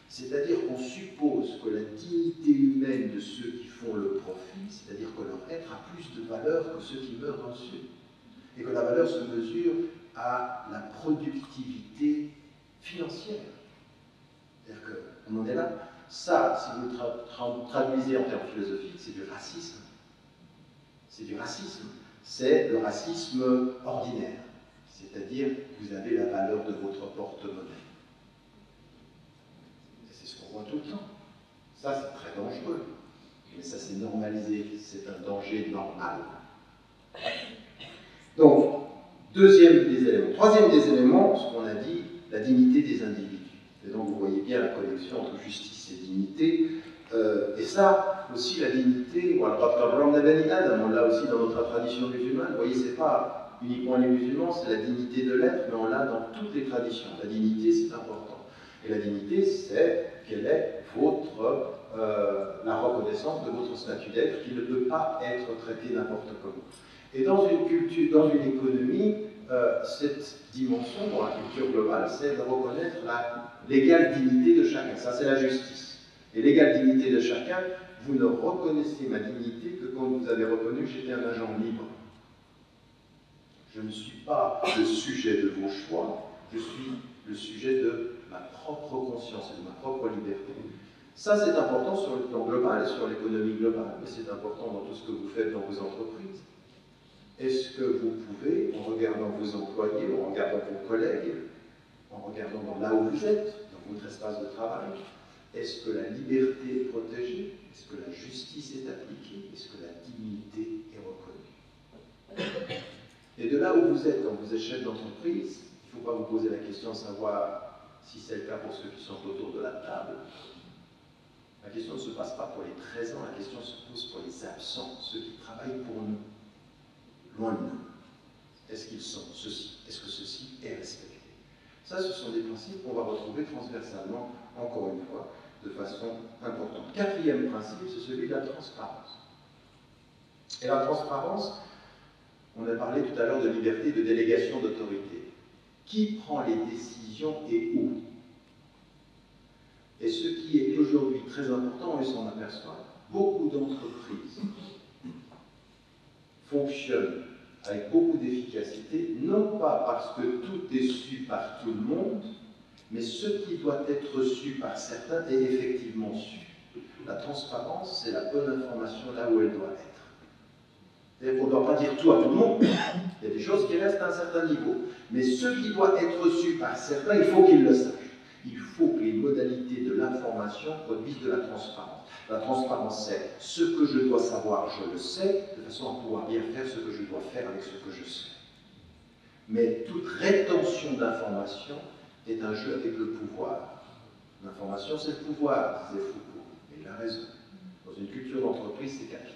C'est-à-dire qu'on suppose que la dignité humaine de ceux qui font le profit, c'est-à-dire que leur être a plus de valeur que ceux qui meurent dans le sud. Et que la valeur se mesure à la productivité financière. C'est-à-dire qu'on en est là. Ça, si vous le traduisez en termes philosophiques, c'est du racisme. C'est du racisme. C'est le racisme ordinaire. C'est-à-dire que vous avez la valeur de votre porte-monnaie. Et c'est ce qu'on voit tout le temps. Ça, c'est très dangereux. Mais ça, c'est normalisé. C'est un danger normal. Donc, deuxième des éléments. Troisième des éléments, ce qu'on a dit, la dignité des individus. Et donc, vous voyez bien la connexion entre justice et dignité. Et ça, aussi, la dignité, on l'a aussi dans notre tradition musulmane. Vous voyez, c'est pas uniquement les musulmans, c'est la dignité de l'être, mais on l'a dans toutes les traditions. La dignité, c'est important. Et la dignité, c'est quelle est la reconnaissance de votre statut d'être qui ne peut pas être traité n'importe comment. Et dans une culture, dans une économie, cette dimension, dans la culture globale, c'est de reconnaître l'égale dignité de chacun. Ça, c'est la justice. Et l'égale dignité de chacun, vous ne reconnaissez ma dignité que quand vous avez reconnu que j'étais un agent libre. Je ne suis pas le sujet de vos choix, je suis le sujet de ma propre conscience et de ma propre liberté. Ça, c'est important sur le plan global et sur l'économie globale, mais c'est important dans tout ce que vous faites dans vos entreprises. Est-ce que vous pouvez, en regardant vos employés, en regardant vos collègues, en regardant là où vous êtes, dans votre espace de travail, est-ce que la liberté est protégée? Est-ce que la justice est appliquée? Est-ce que la dignité est reconnue? Et de là où vous êtes, quand vous êtes chef d'entreprise, il ne faut pas vous poser la question de savoir si c'est le cas pour ceux qui sont autour de la table. La question ne se passe pas pour les présents, la question se pose pour les absents, ceux qui travaillent pour nous, loin de nous. Est-ce qu'ils sont ceci? Est-ce que ceci est respecté? Ça, ce sont des principes qu'on va retrouver transversalement, encore une fois, de façon importante. Quatrième principe, c'est celui de la transparence. Et la transparence, on a parlé tout à l'heure de liberté de délégation d'autorité. Qui prend les décisions et où? Et ce qui est aujourd'hui très important, on s'en aperçoit, beaucoup d'entreprises fonctionnent avec beaucoup d'efficacité, non pas parce que tout est su par tout le monde, mais ce qui doit être su par certains est effectivement su. La transparence, c'est la bonne information là où elle doit être. C'est-à-dire qu'on ne doit pas dire tout à tout le monde, il y a des choses qui restent à un certain niveau, mais ce qui doit être su par certains, il faut qu'ils le sachent. Il faut que les modalités de l'information produisent de la transparence. La transparence, c'est ce que je dois savoir, je le sais, de façon à pouvoir bien faire ce que je dois faire avec ce que je sais. Mais toute rétention d'information est un jeu avec le pouvoir. L'information, c'est le pouvoir, disait Foucault, et il a raison. Dans une culture d'entreprise, c'est capital.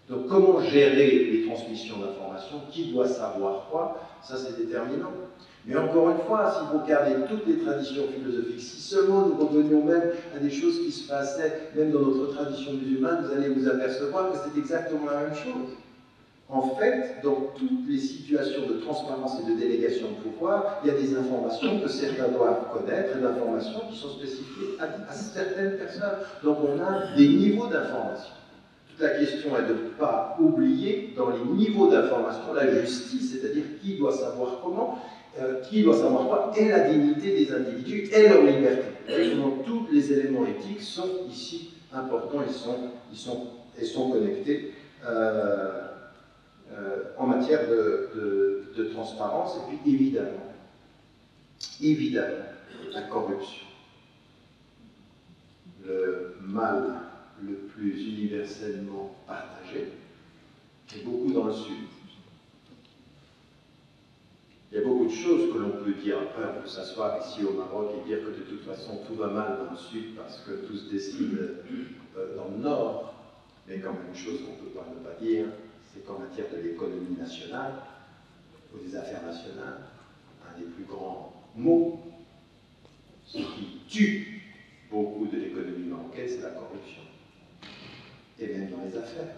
Donc, comment gérer les transmissions d'informations? Qui doit savoir quoi? Ça, c'est déterminant. Mais encore une fois, si vous regardez toutes les traditions philosophiques, si seulement nous revenions même à des choses qui se passaient, même dans notre tradition musulmane, vous allez vous apercevoir que c'est exactement la même chose. En fait, dans toutes les situations de transparence et de délégation de pouvoir, il y a des informations que certains doivent connaître et d'informations qui sont spécifiées à certaines personnes. Donc on a des niveaux d'information. Toute la question est de ne pas oublier dans les niveaux d'information la justice, c'est-à-dire qui doit savoir comment, qui doit savoir quoi, et la dignité des individus et leur liberté. Et donc tous les éléments éthiques sont ici importants, ils sont connectés en matière de transparence, et puis évidemment, la corruption. Le mal le plus universellement partagé, et beaucoup dans le Sud. Il y a beaucoup de choses que l'on peut dire. Après, on peut s'asseoir ici au Maroc et dire que de toute façon tout va mal dans le Sud parce que tout se décide dans le Nord. Mais quand même, une chose qu'on ne peut pas ne pas dire, c'est qu'en matière de l'économie nationale ou des affaires nationales, un des plus grands maux, ce qui tue beaucoup de l'économie marocaine, c'est la corruption. Et même dans les affaires.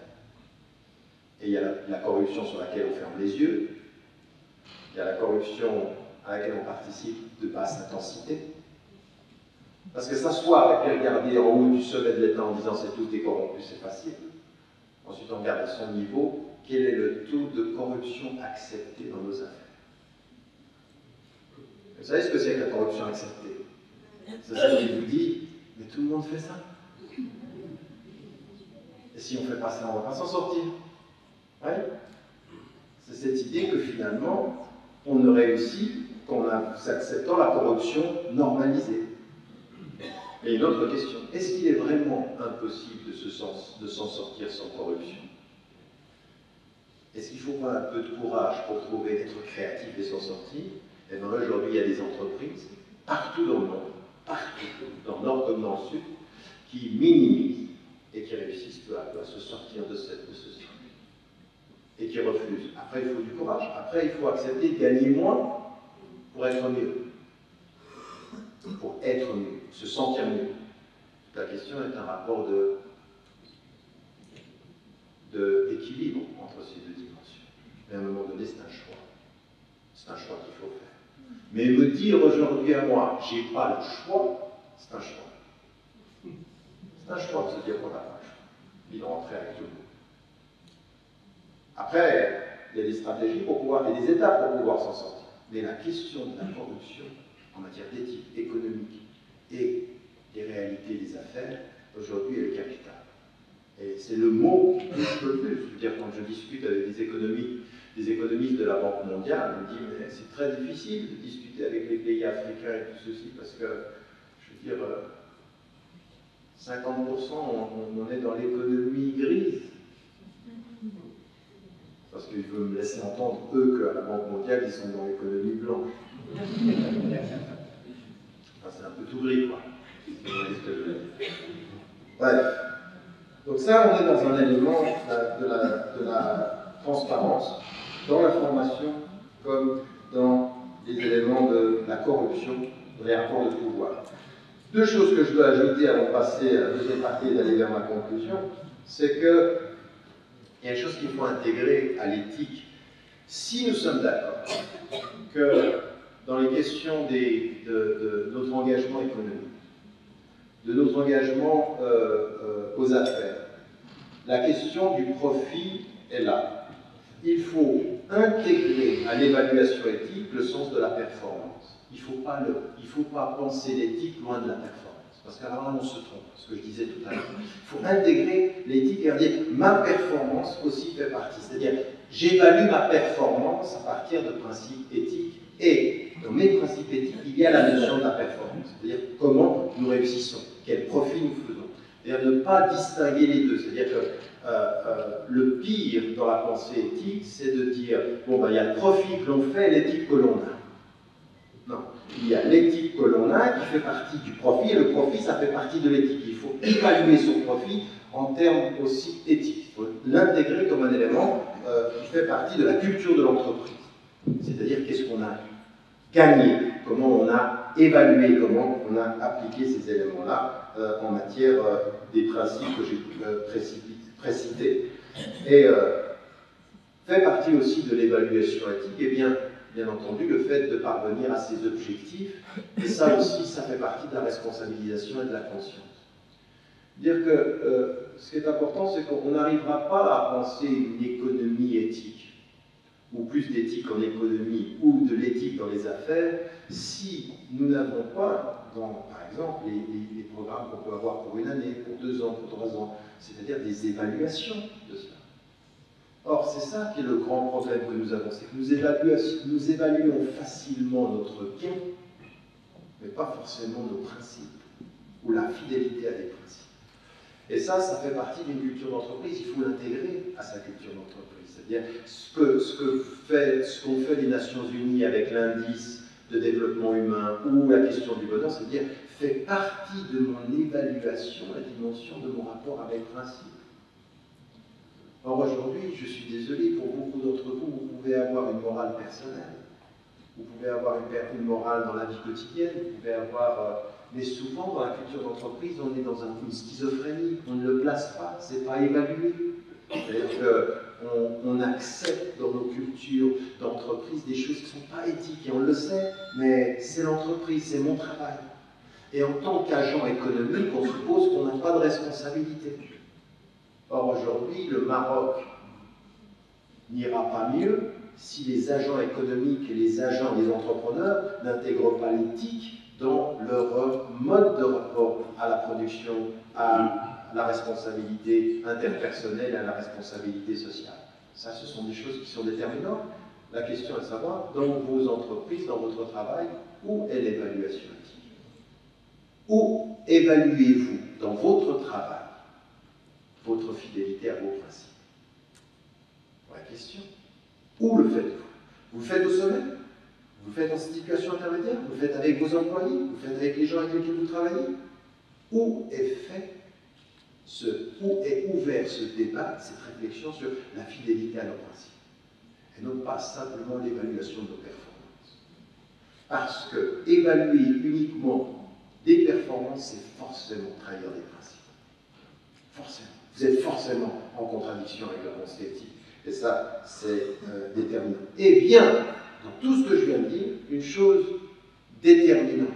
Et il y a la corruption sur laquelle on ferme les yeux, Il y a la corruption à laquelle on participe de basse intensité. Parce que s'asseoir et puis regarder en haut du sommet de l'État en disant c'est tous des corrompus, c'est facile. Ensuite, on regarde à son niveau quel est le taux de corruption accepté dans nos affaires. Vous savez ce que c'est que la corruption acceptée? C'est ça qui vous dit, mais tout le monde fait ça. Et si on ne fait pas ça, on ne va pas s'en sortir. Oui. C'est cette idée que finalement, on ne réussit qu'en acceptant la corruption normalisée. Et une autre question, est-ce qu'il est vraiment impossible de s'en sortir sans corruption? Est-ce qu'il ne faut pas un peu de courage pour trouver, être créatif et s'en sortir? Et bien aujourd'hui, il y a des entreprises, partout dans le monde, partout, dans le nord comme dans le sud, qui minimisent et qui réussissent peu à peu à se sortir de ce cycle. Et qui refusent. Après, il faut du courage. Après, il faut accepter de gagner moins pour être mieux. Pour être mieux, se sentir mieux. La question est un rapport d'équilibre entre ces deux dimensions. Mais à un moment donné, c'est un choix. C'est un choix qu'il faut faire. Mais me dire aujourd'hui à moi, j'ai pas le choix, c'est un choix. C'est un choix de se dire qu'on n'a pas le choix. Il est rentré avec tout le monde. Après, il y a des stratégies pour pouvoir, et des étapes pour pouvoir s'en sortir. Mais la question de la corruption en matière d'éthique économique et des réalités des affaires, aujourd'hui, elle est capitale. Et c'est le mot que je peux plus. Je veux dire, quand je discute avec des économistes de la Banque mondiale, on me dit, mais c'est très difficile de discuter avec les pays africains et tout ceci, parce que, je veux dire, 50%, on est dans l'économie grise. Parce qu'ils veulent me laisser entendre, eux, qu'à la Banque mondiale, ils sont dans l'économie blanche. Enfin, c'est un peu tout gris, quoi. Bref. Donc ça, on est dans un élément de la transparence, dans l'information, comme dans les éléments de la corruption, dans les rapports de pouvoir. Deux choses que je dois ajouter avant de passer à la deuxième partie et d'aller vers ma conclusion, c'est que il y a une chose qu'il faut intégrer à l'éthique. Si nous sommes d'accord que dans les questions de notre engagement économique, de notre engagement aux affaires, la question du profit est là. Il faut intégrer à l'évaluation éthique le sens de la performance. Il ne faut pas penser l'éthique loin de la performance. Parce qu'alors là, on se trompe, ce que je disais tout à l'heure. Il faut intégrer l'éthique et dire ma performance aussi fait partie. C'est-à-dire, j'évalue ma performance à partir de principes éthiques. Et dans mes principes éthiques, il y a la notion de la performance. C'est-à-dire, comment nous réussissons, quel profit nous faisons. C'est-à-dire, ne pas distinguer les deux. C'est-à-dire que le pire dans la pensée éthique, c'est de dire, bon, ben, il y a le profit que l'on fait et l'éthique que l'on a. Non. Il y a l'éthique que l'on a qui fait partie du profit, et le profit, ça fait partie de l'éthique. Il faut évaluer son profit en termes aussi éthiques. Il faut l'intégrer comme un élément qui fait partie de la culture de l'entreprise. C'est-à-dire qu'est-ce qu'on a gagné, comment on a évalué, comment on a appliqué ces éléments-là en matière des principes que j'ai précités. Et fait partie aussi de l'évaluation éthique, et bien entendu, le fait de parvenir à ces objectifs, et ça aussi, ça fait partie de la responsabilisation et de la conscience. Dire que ce qui est important, c'est qu'on n'arrivera pas à penser une économie éthique, ou plus d'éthique en économie, ou de l'éthique dans les affaires, si nous n'avons pas, par exemple, les programmes qu'on peut avoir pour une année, pour 2 ans, pour 3 ans, c'est-à-dire des évaluations de cela. Or, c'est ça qui est le grand problème que nous avons, c'est que nous évaluons facilement notre bien, mais pas forcément nos principes, ou la fidélité à des principes. Et ça fait partie d'une culture d'entreprise, il faut l'intégrer à sa culture d'entreprise. C'est-à-dire, ce qu'ont fait les Nations Unies avec l'indice de développement humain, ou la question du bonheur, c'est-à-dire, fait partie de mon évaluation, la dimension de mon rapport avec le principe. Or, aujourd'hui, je suis désolé, pour beaucoup d'entre vous, vous pouvez avoir une morale personnelle, vous pouvez avoir une morale dans la vie quotidienne, vous pouvez avoir... mais souvent, dans la culture d'entreprise, on est dans une schizophrénie, on ne le place pas, c'est pas évalué. C'est-à-dire qu'on accepte dans nos cultures d'entreprise des choses qui ne sont pas éthiques, et on le sait, mais c'est l'entreprise, c'est mon travail. Et en tant qu'agent économique, on suppose qu'on n'a pas de responsabilité. Or, aujourd'hui, le Maroc n'ira pas mieux si les agents économiques et les agents, les entrepreneurs n'intègrent pas l'éthique dans leur mode de rapport à la production, à la responsabilité interpersonnelle, à la responsabilité sociale. Ça, ce sont des choses qui sont déterminantes. La question est de savoir, dans vos entreprises, dans votre travail, où est l'évaluation éthique? Où évaluez-vous, dans votre travail, votre fidélité à vos principes? Vraie question. Où le faites-vous? Vous le faites au sommet? Vous le faites en situation intermédiaire? Vous le faites avec vos employés? Vous le faites avec les gens avec lesquels vous travaillez? Où est ouvert ce débat, cette réflexion sur la fidélité à nos principes? Et non pas simplement l'évaluation de nos performances. Parce que évaluer uniquement des performances, c'est forcément trahir des principes. Forcément. Vous êtes forcément en contradiction avec la pensée éthique. Et ça, c'est déterminant. Et bien, dans tout ce que je viens de dire, une chose déterminante,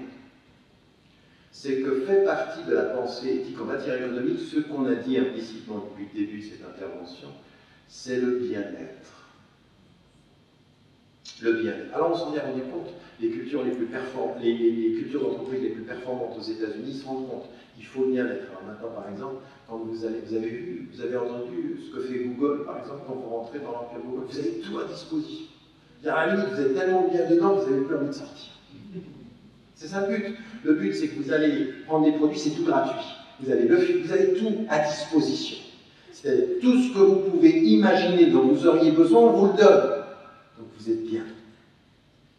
c'est que fait partie de la pensée éthique en matière économique, ce qu'on a dit implicitement depuis le début de cette intervention, c'est le bien-être. Le bien-être. Alors on s'en est rendu compte, les cultures les plus performantes, les cultures d'entreprise les plus performantes aux États-Unis se rendent compte. Il faut le bien-être. Alors maintenant, par exemple, quand vous avez entendu ce que fait Google, par exemple, quand vous rentrez dans l'empire Google, vous avez tout à disposition. À la limite, vous êtes tellement bien dedans que vous n'avez plus envie de sortir. C'est ça le but. Le but, c'est que vous allez prendre des produits, c'est tout gratuit. Vous avez tout à disposition. C'est tout ce que vous pouvez imaginer dont vous auriez besoin, on vous le donne. Donc vous êtes bien.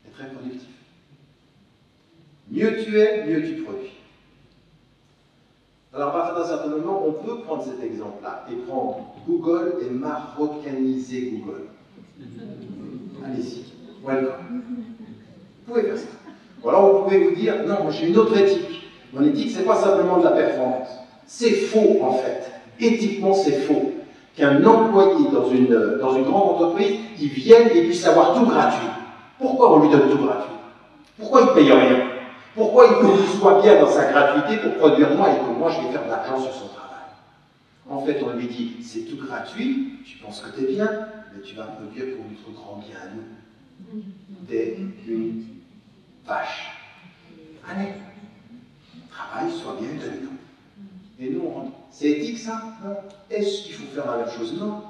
Et très productif. Mieux tu es, mieux tu produis. Alors, à partir d'un certain moment, on peut prendre cet exemple-là et prendre Google et maroccaniser Google. Allez-y, welcome. Vous pouvez faire ça. Ou alors, vous pouvez vous dire, non, moi j'ai une autre éthique. Mon éthique, c'est pas simplement de la performance. C'est faux, en fait. Éthiquement, c'est faux. Qu'un employé dans une grande entreprise, il vienne et puisse avoir tout gratuit. Pourquoi on lui donne tout gratuit? Pourquoi il ne paye rien? Pourquoi il faut qu'il soit bien dans sa gratuité pour produire moins et que moi je vais faire de l'argent sur son travail? En fait, on lui dit, c'est tout gratuit, tu penses que tu es bien, mais tu vas produire pour notre grand bien à nous. T'es une vache. Allez, travaille, sois bien étonné. Et nous, c'est éthique ça? Non. Est-ce qu'il faut faire la même chose? Non.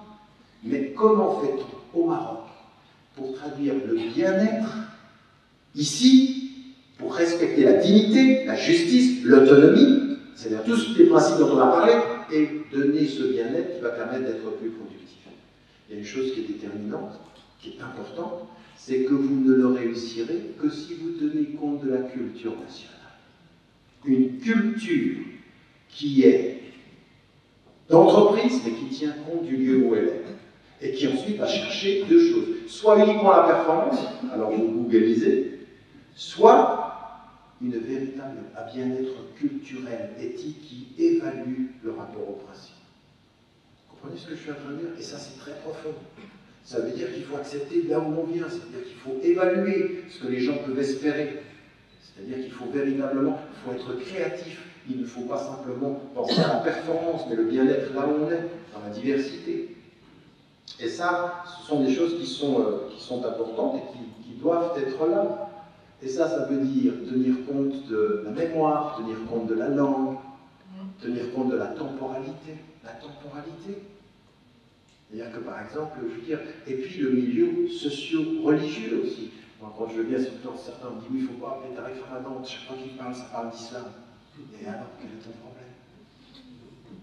Mais comment fait-on au Maroc pour traduire le bien-être ici, pour respecter la dignité, la justice, l'autonomie, c'est-à-dire tous les principes dont on a parlé, et donner ce bien-être qui va permettre d'être plus productif? Il y a une chose qui est déterminante, qui est importante, c'est que vous ne le réussirez que si vous tenez compte de la culture nationale. Une culture qui est d'entreprise, mais qui tient compte du lieu où elle est, et qui ensuite va chercher deux choses. Soit uniquement la performance, alors vous googlisez, soit une véritable bien-être culturel, éthique, qui évalue le rapport au principe. Vous comprenez ce que je suis en train de dire? Et ça, c'est très profond. Ça veut dire qu'il faut accepter là où on vient, c'est-à-dire qu'il faut évaluer ce que les gens peuvent espérer. C'est-à-dire qu'il faut véritablement, il faut être créatif. Il ne faut pas simplement penser à la performance, mais le bien-être là où on est, dans la diversité. Et ça, ce sont des choses qui sont importantes et qui doivent être là. Et ça veut dire tenir compte de la mémoire, tenir compte de la langue, tenir compte de la temporalité. La temporalité. C'est-à-dire que, par exemple, je veux dire, et puis le milieu socio-religieux aussi. Moi, quand je viens, certains me disent, oui, il ne faut pas appeler Tariq Ramadan, chaque fois qu'il parle, ça parle d'islam. Et alors, quel est ton problème?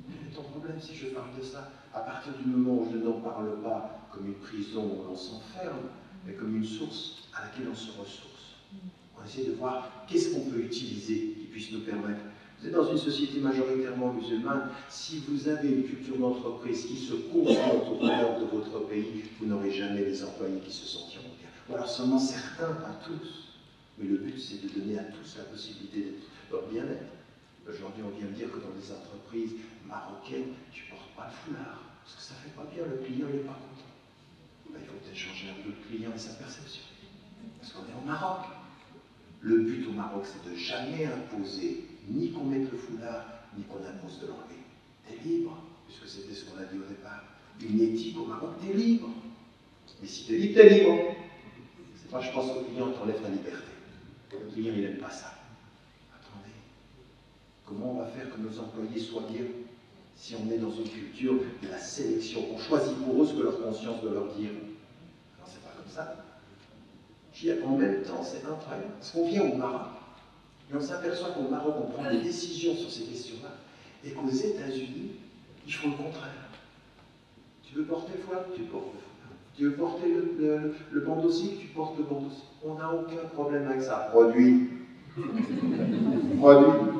Quel est ton problème si je parle de ça? À partir du moment où je n'en parle pas comme une prison où l'on s'enferme, mais comme une source à laquelle on se ressource. On essaie de voir qu'est-ce qu'on peut utiliser qui puisse nous permettre. Vous êtes dans une société majoritairement musulmane, si vous avez une culture d'entreprise qui se confronte aux valeurs de votre pays, vous n'aurez jamais des employés qui se sentiront bien. Ou alors seulement certains, pas tous. Mais le but, c'est de donner à tous la possibilité d'être leur bien-être. Aujourd'hui, on vient me dire que dans les entreprises marocaines, tu ne portes pas le foulard. Parce que ça ne fait pas bien, le client il n'est pas content. Ben, il faut peut-être changer un peu le client et sa perception. Parce qu'on est au Maroc. Le but au Maroc, c'est de jamais imposer, ni qu'on mette le foulard, ni qu'on impose de l'enlever. T'es libre, puisque c'était ce qu'on a dit au départ. Une éthique au Maroc, t'es libre. Mais si t'es libre, t'es libre. C'est pas je pense au client, t'enlèves ta liberté. Le client, il n'aime pas ça. Attendez, comment on va faire que nos employés soient bien si on est dans une culture de la sélection, on choisit pour eux ce que leur conscience doit leur dire? Non, c'est pas comme ça. En même temps, c'est incroyable, parce qu'on vient au Maroc, et on s'aperçoit qu'au Maroc, on prend des décisions sur ces questions-là, et qu'aux États-Unis, ils font le contraire. Tu veux porter le foulard, tu portes le foulard. Tu veux porter le bandeau cible, tu portes le bandeau cible. On n'a aucun problème avec ça. Produit. Produit.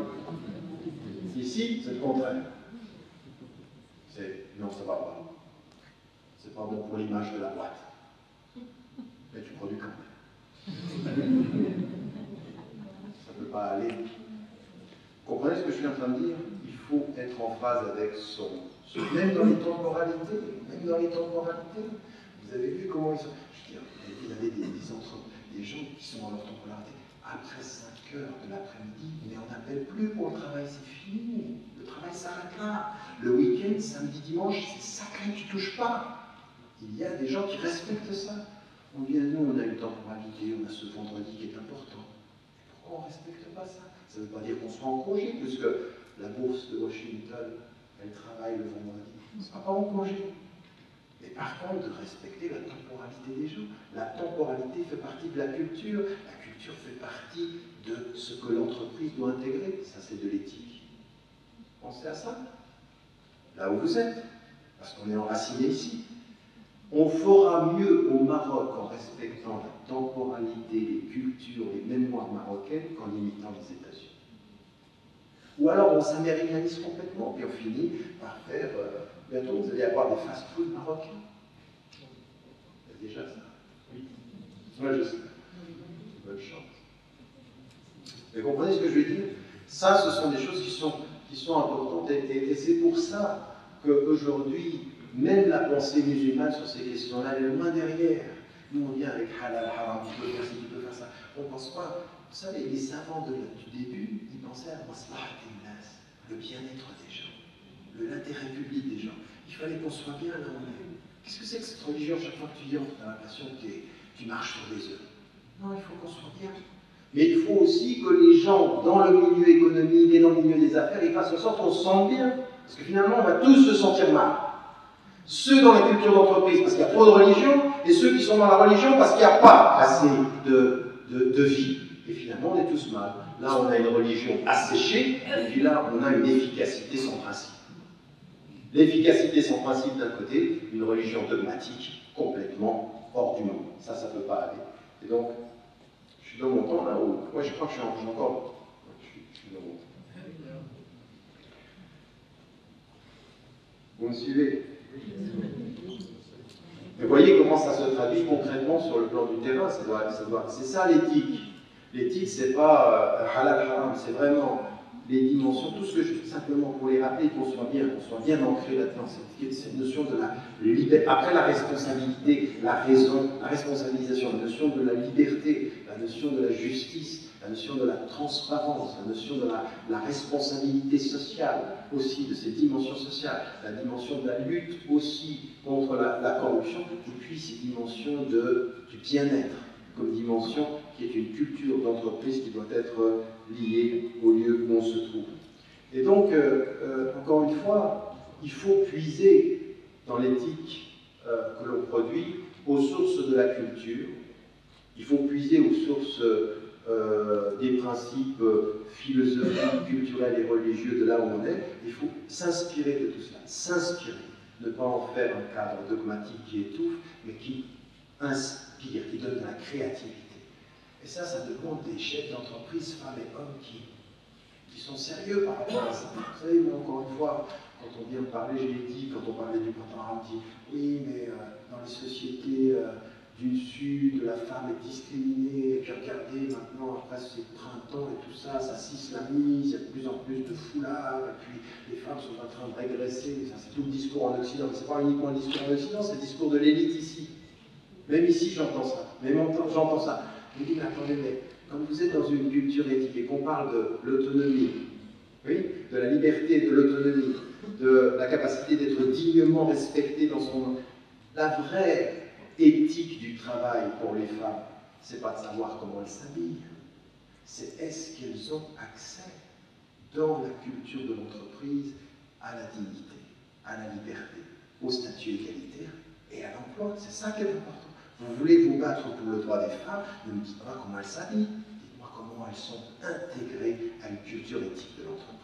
Ici, c'est le contraire. Non, ça ne va pas. C'est pas bon pour l'image de la boîte. Mais tu produis quand même. Ça ne peut pas aller. Vous comprenez ce que je suis en train de dire? Il faut être en phase avec même dans les temporalités, vous avez vu comment ils sont. Je veux dire, il y avait des gens qui sont dans leur temporalité. Après 5 heures de l'après-midi, mais on n'appelle plus pour le travail, c'est fini. Le travail s'arrête là. Le week-end, samedi, dimanche, c'est sacré, tu ne touches pas. Il y a des gens qui respectent ça. On vient, nous, on a une temporalité, on a ce vendredi qui est important. Pourquoi on ne respecte pas ça? Ça ne veut pas dire qu'on soit en congé, puisque la bourse de Washington, elle travaille le vendredi. On ne sera pas en congé. Mais par contre, de respecter la temporalité des gens. La temporalité fait partie de la culture. La culture fait partie de ce que l'entreprise doit intégrer. Ça, c'est de l'éthique. Pensez à ça. Là où vous êtes. Parce qu'on est enraciné ici. On fera mieux au Maroc en respectant la temporalité, les cultures, les mémoires marocaines qu'en imitant les États-Unis. Ou alors on s'américanise complètement, puis on finit par faire, bientôt vous allez avoir des fast-food marocains. Il y a déjà ça. Oui. Moi je sais. Bonne chance. Mais vous comprenez ce que je veux dire? Ça, ce sont des choses qui sont importantes, et c'est pour ça qu'aujourd'hui, même la pensée musulmane sur ces questions-là, elle est loin derrière. Nous, on vient avec halal, haram, tu peux faire ci, tu peux faire ça. On ne pense pas. Vous savez, les savants du début, ils pensaient à le bien-être des gens, l'intérêt public des gens. Il fallait qu'on soit bien là où on est. Qu'est-ce que c'est que cette religion? Chaque fois que tu y entres, tu as l'impression que tu marches sur des œufs. Non, il faut qu'on soit bien. Mais il faut aussi que les gens, dans le milieu économique et dans le milieu des affaires, ils fassent en sorte qu'on se sente bien. Parce que finalement, on va tous se sentir mal. Ceux dans la culture d'entreprise parce qu'il y a trop de religion, et ceux qui sont dans la religion parce qu'il n'y a pas assez de vie. Et finalement, on est tous mal. Là, on a une religion asséchée, et puis là, on a une efficacité sans principe. L'efficacité sans principe d'un côté, une religion dogmatique complètement hors du monde. Ça ne peut pas aller. Et donc, je suis dans mon temps là où... Moi, je crois que je suis encore... Je suis dans mon temps. Vous me suivez? Mais voyez comment ça se traduit concrètement sur le plan du terrain. C'est ça l'éthique. L'éthique, c'est pas halal haram, c'est vraiment les dimensions, tout ce que je dis simplement pour les rappeler, qu'on soit bien ancré là-dedans, cette notion de la liberté, après la responsabilité, la raison, la responsabilisation, la notion de la liberté, la notion de la justice, la notion de la transparence, la notion de la responsabilité sociale aussi, de ces dimensions sociales, la dimension de la lutte aussi contre la corruption, et puis ces dimensions du bien-être, comme dimension qui est une culture d'entreprise qui doit être liée au lieu où on se trouve. Et donc, encore une fois, il faut puiser dans l'éthique que l'on produit aux sources de la culture, il faut puiser aux sources des principes philosophiques, culturels et religieux de là où on est. Il faut s'inspirer de tout cela, s'inspirer, ne pas en faire un cadre dogmatique qui étouffe, mais qui inspire, qui donne de la créativité. Et ça demande des chefs d'entreprise, femmes et hommes qui sont sérieux par rapport à ça. Vous savez, moi, encore une fois, quand on vient me parler, je l'ai dit, quand on parlait du printemps arabe, on dit oui, mais dans les sociétés du Sud, la femme est discriminée, et puis regardez maintenant, après ces printemps et tout ça, ça s'islamise, il y a de plus en plus de foulards, et puis les femmes sont en train de régresser, ça c'est tout le discours en Occident, mais ce n'est pas uniquement un discours en Occident, c'est le discours de l'élite ici. Même ici j'entends ça, j'entends ça. Je me dis, mais attendez, mais quand vous êtes dans une culture éthique et qu'on parle de l'autonomie, oui, de la liberté, de l'autonomie, de la capacité d'être dignement respecté dans son... La vraie éthique du travail pour les femmes, c'est pas de savoir comment elles s'habillent, c'est est-ce qu'elles ont accès dans la culture de l'entreprise à la dignité, à la liberté, au statut égalitaire et à l'emploi. C'est ça qui est important. Vous voulez vous battre pour le droit des femmes, ne me dites pas comment elles s'habillent, dites-moi comment elles sont intégrées à une culture éthique de l'entreprise.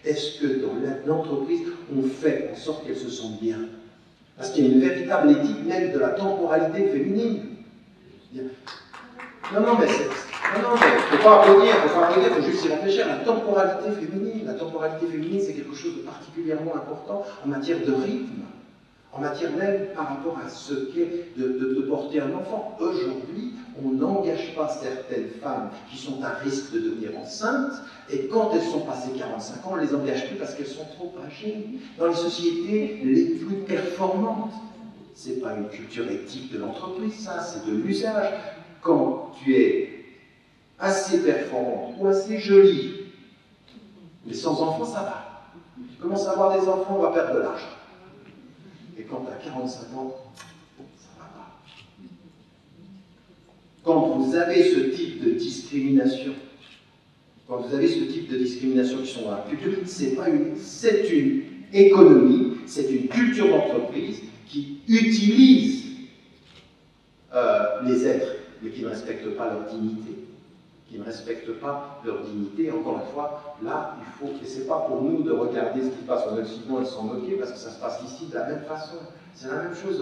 Est-ce que dans l'entreprise, on fait en sorte qu'elles se sentent bien? Parce qu'il y a une véritable éthique même de la temporalité féminine. Non, mais il ne faut pas applaudir, il faut juste y réfléchir. La temporalité féminine, c'est quelque chose de particulièrement important en matière de rythme, en matière même par rapport à ce qu'est de porter un enfant. Aujourd'hui, on n'engage pas certaines femmes qui sont à risque de devenir enceintes, et quand elles sont passées 45 ans, on ne les engage plus parce qu'elles sont trop âgées. Dans les sociétés les plus performantes, ce n'est pas une culture éthique de l'entreprise, ça, c'est de l'usage. Quand tu es assez performante ou assez jolie, mais sans enfants, ça va. Tu commences à avoir des enfants, on va perdre de l'argent. Et quand tu as 45 ans, ça ne va pas. Quand vous avez ce type de discrimination, qui sont dans la culture, c'est une économie, c'est une culture d'entreprise qui utilise les êtres, mais qui ne respectent pas leur dignité. Encore une fois, là, il faut, et c'est pas pour nous de regarder ce qui se passe en Occident et de s'en moquer, parce que ça se passe ici de la même façon. C'est la même chose,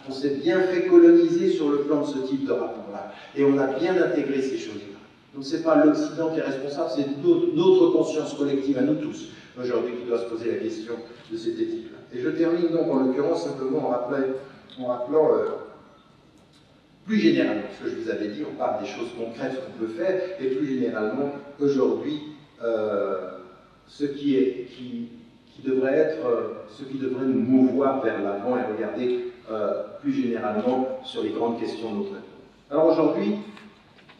on s'est bien fait coloniser sur le plan de ce type de rapport-là, et on a bien intégré ces choses-là. Donc c'est pas l'Occident qui est responsable, c'est notre conscience collective à nous tous, aujourd'hui, qui doit se poser la question de cette éthique-là. Et je termine donc en l'occurrence simplement en rappelant plus généralement, ce que je vous avais dit, on parle des choses concrètes qu'on peut faire, et plus généralement, aujourd'hui, ce qui devrait nous mouvoir vers l'avant et regarder plus généralement sur les grandes questions de notre époque. Alors aujourd'hui,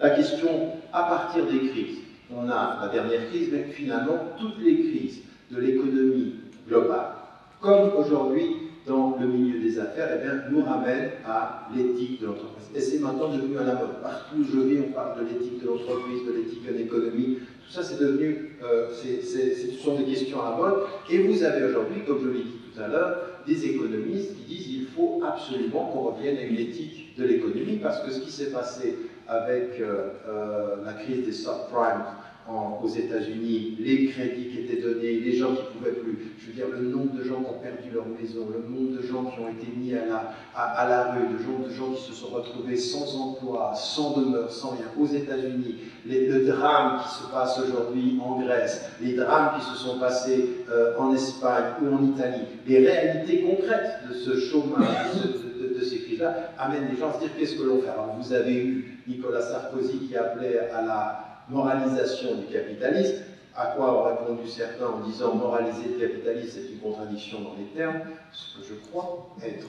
la question à partir des crises. On a la dernière crise, mais finalement, toutes les crises de l'économie globale, comme aujourd'hui dans le milieu des affaires, eh bien, nous ramènent à l'éthique de l'entreprise. Et c'est maintenant devenu à la mode. Partout où je vis, on parle de l'éthique de l'entreprise, de l'éthique en économie. Tout ça, c'est devenu, ce sont des questions à la mode. Et vous avez aujourd'hui, comme je l'ai dit tout à l'heure, des économistes qui disent qu'il faut absolument qu'on revienne à une éthique de l'économie, parce que ce qui s'est passé avec la crise des subprimes aux États-Unis, les crédits qui étaient donnés, les gens qui ne pouvaient plus, je veux dire, le nombre de gens qui ont perdu leur maison, le nombre de gens qui ont été mis à la rue, le nombre de gens qui se sont retrouvés sans emploi, sans demeure, sans rien, aux États-Unis, le drame qui se passe aujourd'hui en Grèce, les drames qui se sont passés en Espagne ou en Italie, les réalités concrètes de ce chômage, de ces crises-là, amènent les gens à se dire qu'est-ce que l'on fait. Alors vous avez eu Nicolas Sarkozy qui appelait à la moralisation du capitalisme, à quoi ont répondu certains en disant moraliser le capitalisme, c'est une contradiction dans les termes, ce que je crois être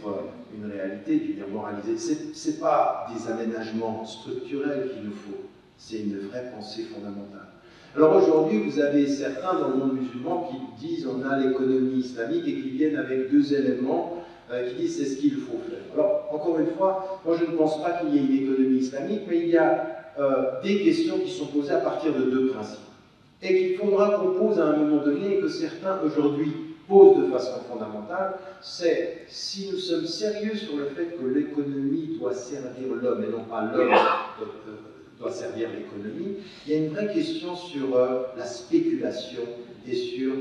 une réalité, de dire moraliser. Ce n'est pas des aménagements structurels qu'il nous faut, c'est une vraie pensée fondamentale. Alors aujourd'hui, vous avez certains dans le monde musulman qui disent on a l'économie islamique et qui viennent avec deux éléments qui disent c'est ce qu'il faut faire. Alors, encore une fois, moi je ne pense pas qu'il y ait une économie islamique, mais il y a des questions qui sont posées à partir de deux principes, et qu'il faudra qu'on pose à un moment donné, et que certains aujourd'hui posent de façon fondamentale, c'est si nous sommes sérieux sur le fait que l'économie doit servir l'homme, et non pas l'homme doit servir l'économie, il y a une vraie question sur la spéculation et sur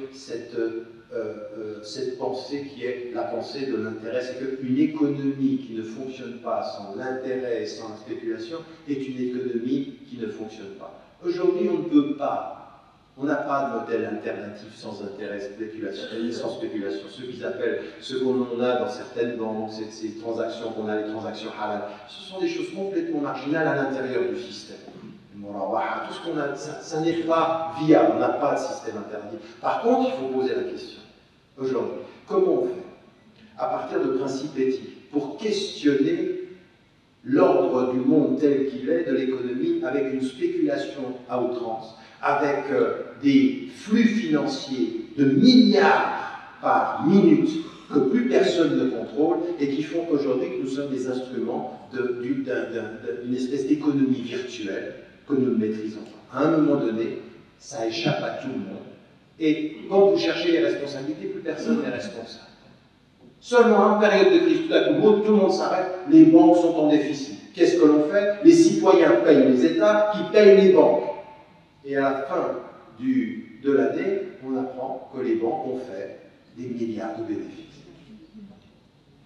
cette pensée qui est la pensée de l'intérêt. C'est qu'une économie qui ne fonctionne pas sans l'intérêt et sans la spéculation est une économie qui ne fonctionne pas. Aujourd'hui, on ne peut pas On n'a pas de modèle alternatif sans intérêt, sans spéculation. Ce qu'on a dans certaines banques, ces transactions qu'on a, les transactions halal, ce sont des choses complètement marginales à l'intérieur du système. Tout ce qu'on a, ça n'est pas viable, on n'a pas de système alternatif. Par contre, il faut poser la question, aujourd'hui, comment on fait, à partir de principes éthiques, pour questionner l'ordre du monde tel qu'il est, de l'économie, avec une spéculation à outrance, avec des flux financiers de milliards par minute que plus personne ne contrôle et qui font aujourd'hui que nous sommes des instruments d'une espèce d'économie virtuelle que nous ne maîtrisons pas. À un moment donné, ça échappe à tout le monde. Et quand vous cherchez les responsabilités, plus personne n'est responsable. Seulement en période de crise, tout à coup, tout le monde s'arrête, les banques sont en déficit. Qu'est-ce que l'on fait? Les citoyens payent les États qui payent les banques. Et à la fin de l'année, on apprend que les banques ont fait des milliards de bénéfices.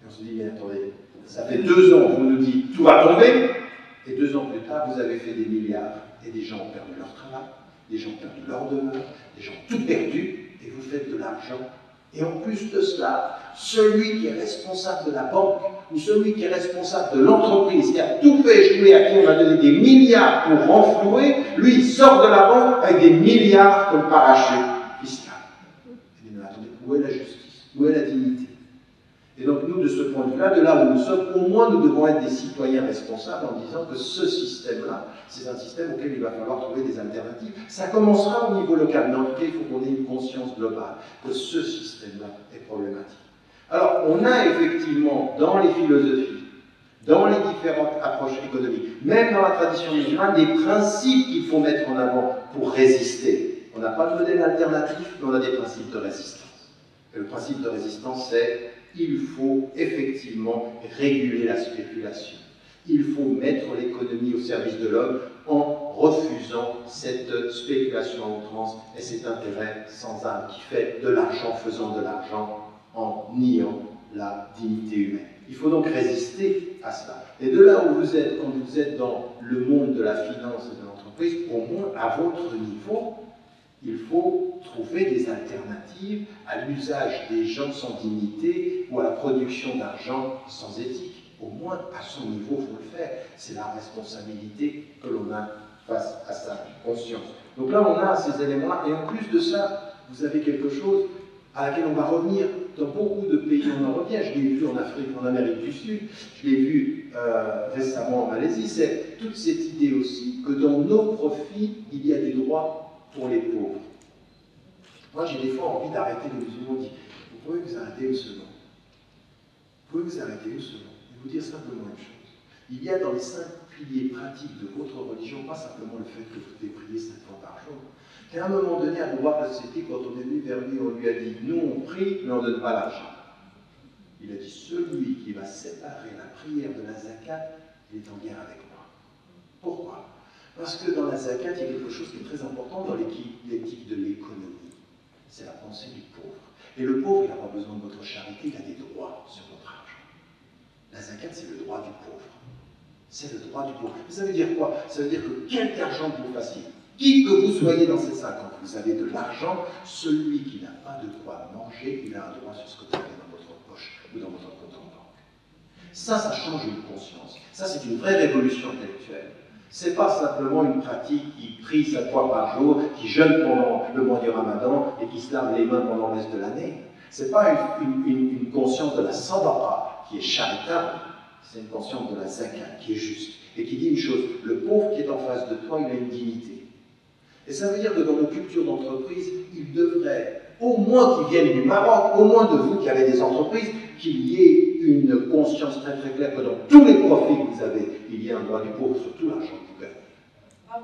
Et on se dit, mais attendez, ça fait 2 ans, vous nous dites, tout va tomber, et 2 ans plus tard, vous avez fait des milliards, et des gens ont perdu leur travail, des gens ont perdu leur demeure, des gens ont tout perdu, et vous faites de l'argent. Et en plus de cela, celui qui est responsable de la banque, ou celui qui est responsable de l'entreprise, qui a tout fait échouer, à qui on a donné des milliards pour renflouer, lui, il sort de la banque avec des milliards comme parachute fiscal. Mais attendez, où est la justice? Où est la dignité? Et donc nous, de ce point de vue-là, de là où nous sommes, au moins nous devons être des citoyens responsables en disant que ce système-là, c'est un système auquel il va falloir trouver des alternatives. Ça commencera au niveau local, mais en tout cas, il faut qu'on ait une conscience globale que ce système-là est problématique. Alors, on a effectivement dans les philosophies, dans les différentes approches économiques, même dans la tradition musulmane, des principes qu'il faut mettre en avant pour résister. On n'a pas de modèle alternatif, mais on a des principes de résistance. Et le principe de résistance, c'est il faut effectivement réguler la spéculation. Il faut mettre l'économie au service de l'homme en refusant cette spéculation à outrance et cet intérêt sans âme qui fait de l'argent faisant de l'argent en niant la dignité humaine. Il faut donc résister à cela. Et de là où vous êtes, quand vous êtes dans le monde de la finance et de l'entreprise, au moins à votre niveau, il faut trouver des alternatives à l'usage des gens sans dignité ou à la production d'argent sans éthique. Au moins, à son niveau, il faut le faire. C'est la responsabilité que l'on a face à sa conscience. Donc là, on a ces éléments-là. Et en plus de ça, vous avez quelque chose à laquelle on va revenir dans beaucoup de pays. On en revient. Je l'ai vu en Afrique, en Amérique du Sud. Je l'ai vu récemment en Malaisie. C'est toute cette idée aussi que dans nos profits, il y a des droits pour les pauvres. Moi, j'ai des fois envie d'arrêter les musulmans. Dit, vous pouvez vous arrêter une seconde. Vous pouvez vous arrêter une seconde et vous dire simplement une chose. Il y a dans les 5 piliers pratiques de votre religion, pas simplement le fait que vous devez prier 5 fois par jour, qu'à un moment donné, à voir la société, quand on est venu vers lui, on lui a dit, nous on prie, mais on ne donne pas l'argent. Il a dit, celui qui va séparer la prière de la zakat, il est en guerre avec moi. Pourquoi? Parce que dans la zakat, il y a quelque chose qui est très important dans l'éthique de l'économie. C'est la pensée du pauvre. Et le pauvre, il n'a pas besoin de votre charité, il a des droits sur votre argent. La zakat, c'est le droit du pauvre. C'est le droit du pauvre. Mais ça veut dire quoi? Ça veut dire que quelque argent que vous fassiez, qui que vous soyez dans ces 5 ans, vous avez de l'argent, celui qui n'a pas de quoi manger, il a un droit sur ce que vous avez dans votre poche ou dans votre compte en banque. Ça change une conscience. Ça, c'est une vraie révolution intellectuelle. C'est pas simplement une pratique qui prie 7 fois par jour, qui jeûne pendant le mois du Ramadan et qui se lave les mains pendant le reste de l'année. C'est pas une conscience de la sadaqa qui est charitable, c'est une conscience de la zakat qui est juste et qui dit une chose, le pauvre qui est en face de toi, il a une dignité. Et ça veut dire que dans nos cultures d'entreprise, il devrait, au moins qu'ils viennent du Maroc, au moins de vous qui avez des entreprises, qu'il y ait une conscience très très claire que dans tous les profits que vous avez, il y a un droit du pauvre sur tout l'argent que vous gagnez.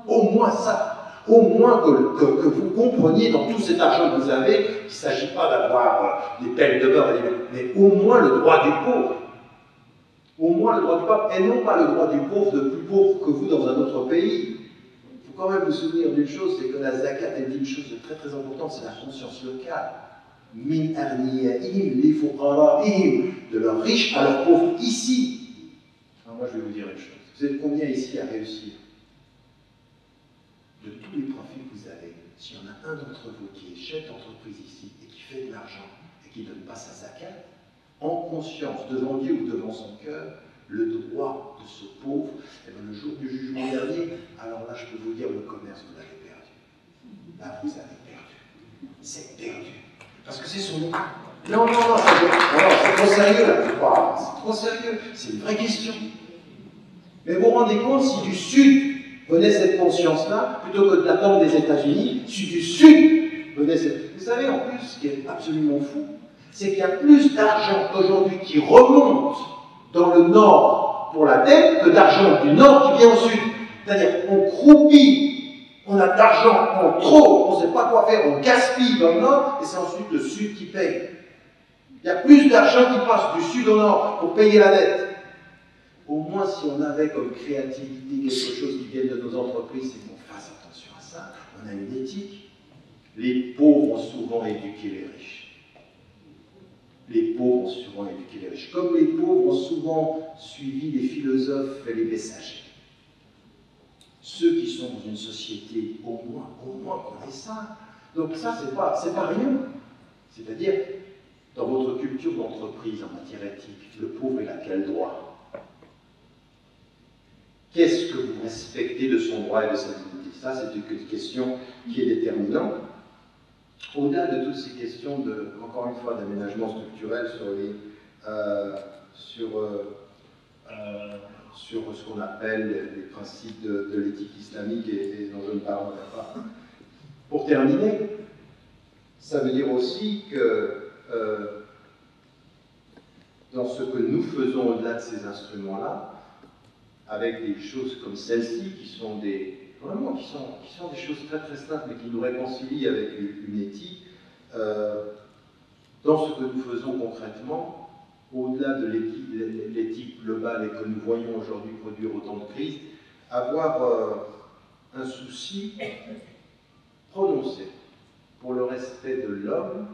Au moins ça. Au moins que vous compreniez dans tout cet argent que vous avez, qu'il ne s'agit pas d'avoir des pelles de beurre, mais au moins le droit du pauvre. Au moins le droit du pauvre, et non pas le droit du pauvre de plus pauvre que vous dans un autre pays. Il faut quand même vous souvenir d'une chose, c'est que la zakat, elle dit une chose de très très importante, c'est la conscience locale. Min arniyaim li fuqaraihim, de leurs riches à leurs pauvres ici. Alors moi je vais vous dire une chose, vous êtes combien ici à réussir? De tous les profits que vous avez, s'il y en a un d'entre vous qui est chef d'entreprise ici et qui fait de l'argent et qui ne donne pas sa zakat, en conscience, devant Dieu ou devant son cœur, le droit de ce pauvre, et bien le jour du jugement dernier, alors là, je peux vous dire, le commerce, vous l'avez perdu. Là, vous avez perdu. C'est perdu. Parce que c'est son nom. Non, c'est trop sérieux, là, je crois. C'est trop sérieux. C'est une vraie question. Mais vous vous rendez compte, si du Sud venait cette conscience-là, plutôt que de l'attendre des États-Unis, si du Sud venait cette... Vous savez, en plus, ce qui est absolument fou, c'est qu'il y a plus d'argent aujourd'hui qui remonte dans le Nord pour la dette que d'argent du Nord qui vient au Sud. C'est-à-dire qu'on croupit, on a d'argent en trop, on ne sait pas quoi faire, on gaspille dans le Nord, et c'est ensuite le Sud qui paye. Il y a plus d'argent qui passe du Sud au Nord pour payer la dette. Au moins, si on avait comme créativité quelque chose qui vienne de nos entreprises, c'est qu'on fasse attention à ça. On a une éthique. Les pauvres ont souvent éduqué les riches. Les pauvres ont souvent éduqué les riches. Comme les pauvres ont souvent suivi les philosophes et les messagers. Ceux qui sont dans une société, au moins connaissent ça. Donc ça, c'est pas rien. C'est-à-dire, dans votre culture d'entreprise en matière éthique, le pauvre, il a quel droit? Qu'est-ce que vous respectez de son droit et de sa dignité? Ça, c'est une question qui est déterminante. Au-delà de toutes ces questions, encore une fois, d'aménagement structurel sur ce qu'on appelle les principes de l'éthique islamique et dont je ne parlerai pas. Pour terminer, ça veut dire aussi que dans ce que nous faisons au-delà de ces instruments-là, avec des choses comme celles-ci, qui sont des choses très très simples, mais qui nous réconcilient avec une éthique, dans ce que nous faisons concrètement, au-delà de l'éthique globale et que nous voyons aujourd'hui produire autant de crises, avoir un souci prononcé pour le respect de l'homme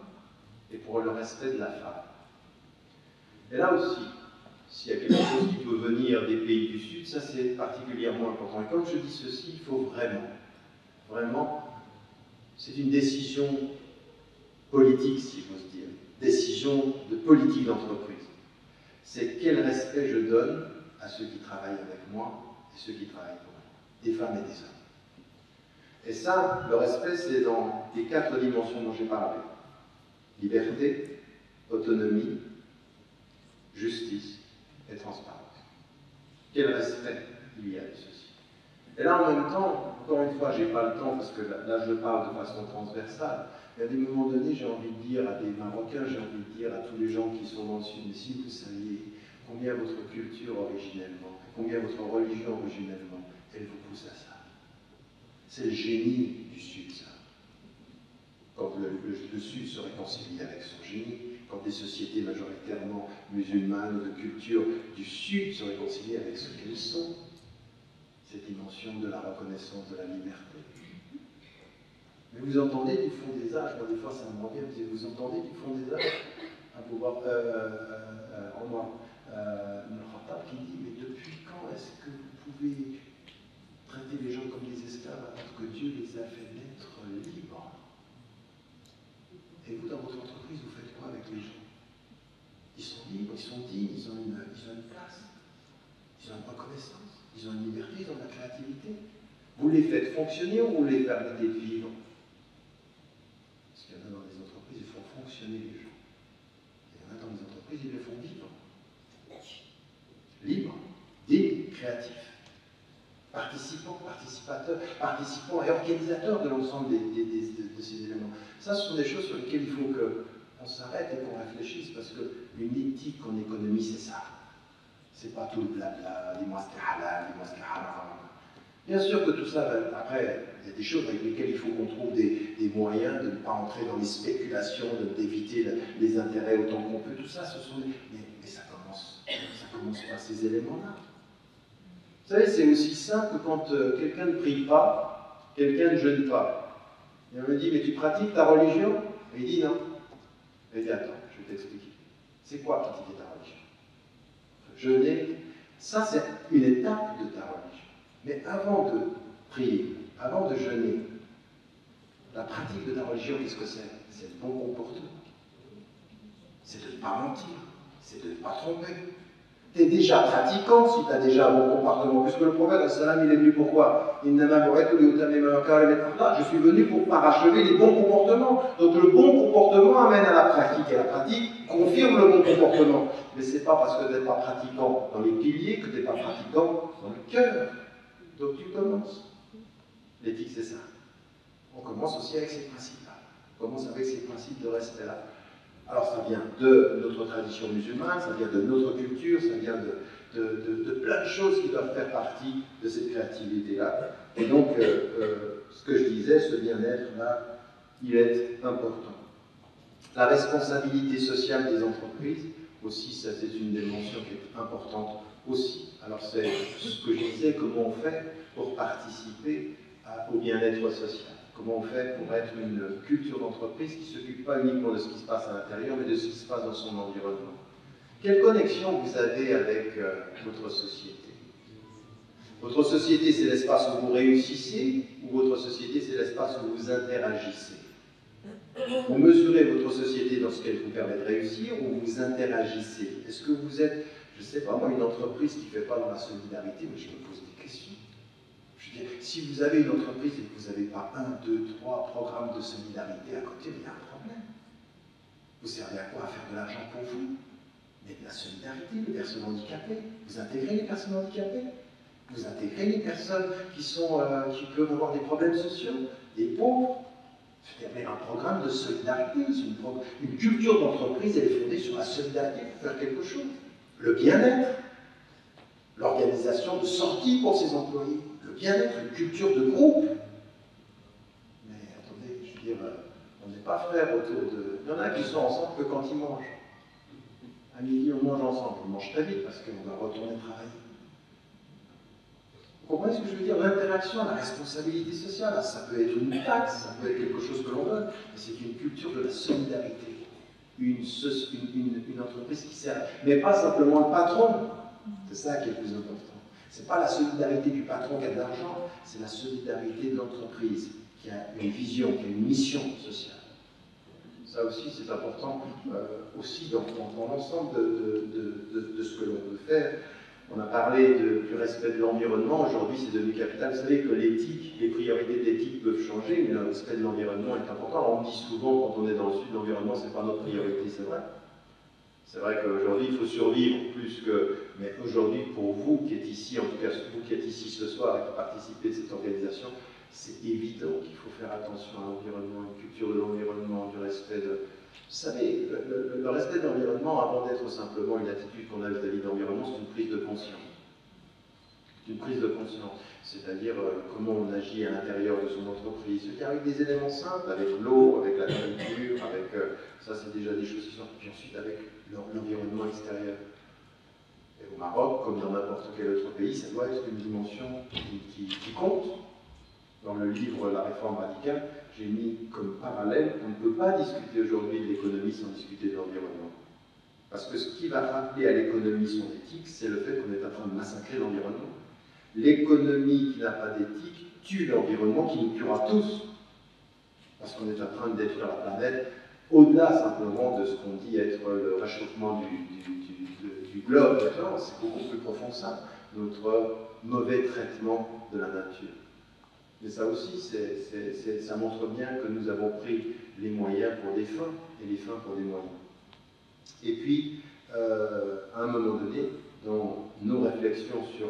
et pour le respect de la femme. Et là aussi, s'il y a quelque chose qui peut venir des pays du Sud, ça c'est particulièrement important. Et comme je dis ceci, il faut vraiment, c'est une décision politique, si j'ose dire, décision de politique d'entreprise. C'est quel respect je donne à ceux qui travaillent avec moi et ceux qui travaillent pour moi, des femmes et des hommes. Et ça, le respect, c'est dans les 4 dimensions dont j'ai parlé. Liberté, autonomie, justice et transparence. Quel respect il y a de ceci. Et là, en même temps, encore une fois, je n'ai pas le temps, parce que là, je parle de façon transversale, mais à des moments donnés, j'ai envie de dire à des Marocains, j'ai envie de dire à tous les gens qui sont dans le Sud, mais si vous saviez combien votre culture originellement, combien votre religion originellement, elle vous pousse à ça. C'est le génie du Sud, ça. Quand le Sud se réconcilie avec son génie, quand des sociétés majoritairement musulmanes ou de culture du Sud se réconcilient avec ce qu'elles sont, cette dimension de la reconnaissance de la liberté. Mais vous entendez du fond des âges, moi des fois ça me revient, vous entendez du fond des âges Khattab qui dit, mais depuis quand est-ce que vous pouvez traiter les gens comme des esclaves alors que Dieu les a fait naître libres? Et vous, dans votre entreprise, vous faites quoi avec les gens? Ils sont libres, ils sont dignes, ils ont une place, ils ont une reconnaissance, ils ont une liberté, ils ont de la créativité. Vous les faites fonctionner ou vous les permettez de vivre? Parce qu'il y en a dans les entreprises, ils font fonctionner les gens. Il y en a dans les entreprises, ils les font vivre. Libres, dignes, créatifs, participants, participants et organisateurs de l'ensemble de ces éléments. Ça, ce sont des choses sur lesquelles il faut qu'on s'arrête et qu'on réfléchisse, parce qu'une éthique en économie, c'est ça. C'est pas tout le blabla, dis-moi ce qui est halal, dis-moi ce qui est haram. Bien sûr que tout ça, après, il y a des choses avec lesquelles il faut qu'on trouve des moyens de ne pas entrer dans les spéculations, d'éviter les intérêts autant qu'on peut. Tout ça, ce sont des... Mais ça commence par ces éléments-là. Vous savez, c'est aussi simple que quand quelqu'un ne prie pas, quelqu'un ne jeûne pas. Et on me dit, mais tu pratiques ta religion? Et il dit non. Et il dit, attends, je vais t'expliquer. C'est quoi pratiquer ta religion? Jeûner, ça c'est une étape de ta religion. Mais avant de prier, avant de jeûner, La pratique de ta religion, qu'est-ce que c'est? C'est le bon comportement. C'est de ne pas mentir, c'est de ne pas tromper. Tu es déjà pratiquant si tu as déjà un bon comportement, puisque le prophète, il est venu pourquoi? Je suis venu pour parachever les bons comportements. Donc le bon comportement amène à la pratique, et la pratique confirme le bon comportement. Mais ce n'est pas parce que tu n'es pas pratiquant dans les piliers que tu n'es pas pratiquant dans le cœur. Donc tu commences. L'éthique, c'est ça. On commence aussi avec ces principes-là. On commence avec ces principes de respect-là. Alors ça vient de notre tradition musulmane, ça vient de notre culture, ça vient de plein de choses qui doivent faire partie de cette créativité-là. Et donc, ce que je disais, ce bien-être-là, il est important. La responsabilité sociale des entreprises, aussi, ça c'est une dimension qui est importante aussi. Alors c'est ce que je disais, comment on fait pour participer au bien-être social. Comment on fait pour être une culture d'entreprise qui ne s'occupe pas uniquement de ce qui se passe à l'intérieur, mais de ce qui se passe dans son environnement. Quelle connexion vous avez avec votre société? Votre société, c'est l'espace où vous réussissez, ou votre société, c'est l'espace où vous interagissez? Vous mesurez votre société dans ce qu'elle vous permet de réussir, ou vous interagissez? Est-ce que vous êtes, je ne sais pas moi, une entreprise qui ne fait pas dans la solidarité? Mais je me pose des questions. Si vous avez une entreprise et que vous n'avez pas 1, 2, 3 programmes de solidarité à côté, il y a un problème. Vous servez à quoi? À faire de l'argent pour vous? Mais de la solidarité, les personnes handicapées. Vous intégrez les personnes handicapées? Vous intégrez les personnes qui peuvent avoir des problèmes sociaux, des pauvres? C'est-à-dire un programme de solidarité, une culture d'entreprise, elle est fondée sur la solidarité pour faire quelque chose. Le bien-être, l'organisation de sorties pour ses employés. Le bien-être, une culture de groupe. Mais attendez, je veux dire, on n'est pas frères autour de... Il y en a qui sont ensemble que quand ils mangent. À midi, on mange ensemble. On mange très vite parce qu'on doit retourner travailler. Vous comprenez ce que je veux dire? L'interaction, la responsabilité sociale, ça peut être une taxe, ça peut être quelque chose que l'on donne, mais c'est une culture de la solidarité. Une entreprise qui sert, mais pas simplement le patron. C'est ça qui est le plus important. Ce n'est pas la solidarité du patron qui a de l'argent, c'est la solidarité de l'entreprise qui a une vision, qui a une mission sociale. Ça aussi, c'est important aussi dans l'ensemble de ce que l'on peut faire. On a parlé du respect de l'environnement. Aujourd'hui, c'est devenu capital. Vous savez que l'éthique, les priorités de l'éthique peuvent changer, mais le respect de l'environnement est important. Alors, on dit souvent, quand on est dans le sud, l'environnement, ce n'est pas notre priorité, c'est vrai. C'est vrai qu'aujourd'hui, il faut survivre plus que... Mais aujourd'hui, pour vous qui êtes ici, en tout cas vous qui êtes ici ce soir et qui participez de cette organisation, c'est évident qu'il faut faire attention à l'environnement, une culture de l'environnement, du respect de... Vous savez, le respect de l'environnement, avant d'être simplement une attitude qu'on a vis-à-vis de l'environnement, c'est une prise de conscience. C'est une prise de conscience, c'est-à-dire comment on agit à l'intérieur de son entreprise, avec des éléments simples, avec l'eau, avec la nourriture, avec... ça, c'est déjà des choses qui sont... Puis ensuite, avec l'environnement extérieur. Et au Maroc, comme dans n'importe quel autre pays, ça doit être une dimension qui compte. Dans le livre La réforme radicale, j'ai mis comme parallèle, on ne peut pas discuter aujourd'hui de l'économie sans discuter de l'environnement. Parce que ce qui va rappeler à l'économie son éthique, c'est le fait qu'on est en train de massacrer l'environnement. L'économie qui n'a pas d'éthique tue l'environnement, qui nous tuera tous. Parce qu'on est en train de détruire la planète, au-delà simplement de ce qu'on dit être le réchauffement du globe. C'est beaucoup plus profond que ça, notre mauvais traitement de la nature. Mais ça aussi, ça montre bien que nous avons pris les moyens pour des fins, et les fins pour des moyens. Et puis, à un moment donné, dans nos réflexions sur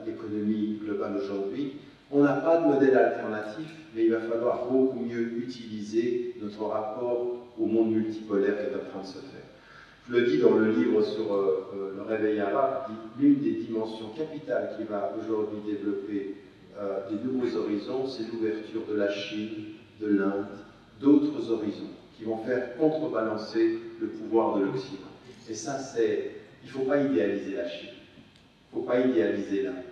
l'économie globale aujourd'hui, on n'a pas de modèle alternatif, mais il va falloir beaucoup mieux utiliser notre rapport au monde multipolaire qui est en train de se faire. Je le dis dans le livre sur le réveil arabe, l'une des dimensions capitales qui va aujourd'hui développer des nouveaux horizons, c'est l'ouverture de la Chine, de l'Inde, d'autres horizons qui vont faire contrebalancer le pouvoir de l'Occident. Et ça, il ne faut pas idéaliser la Chine, il ne faut pas idéaliser l'Inde.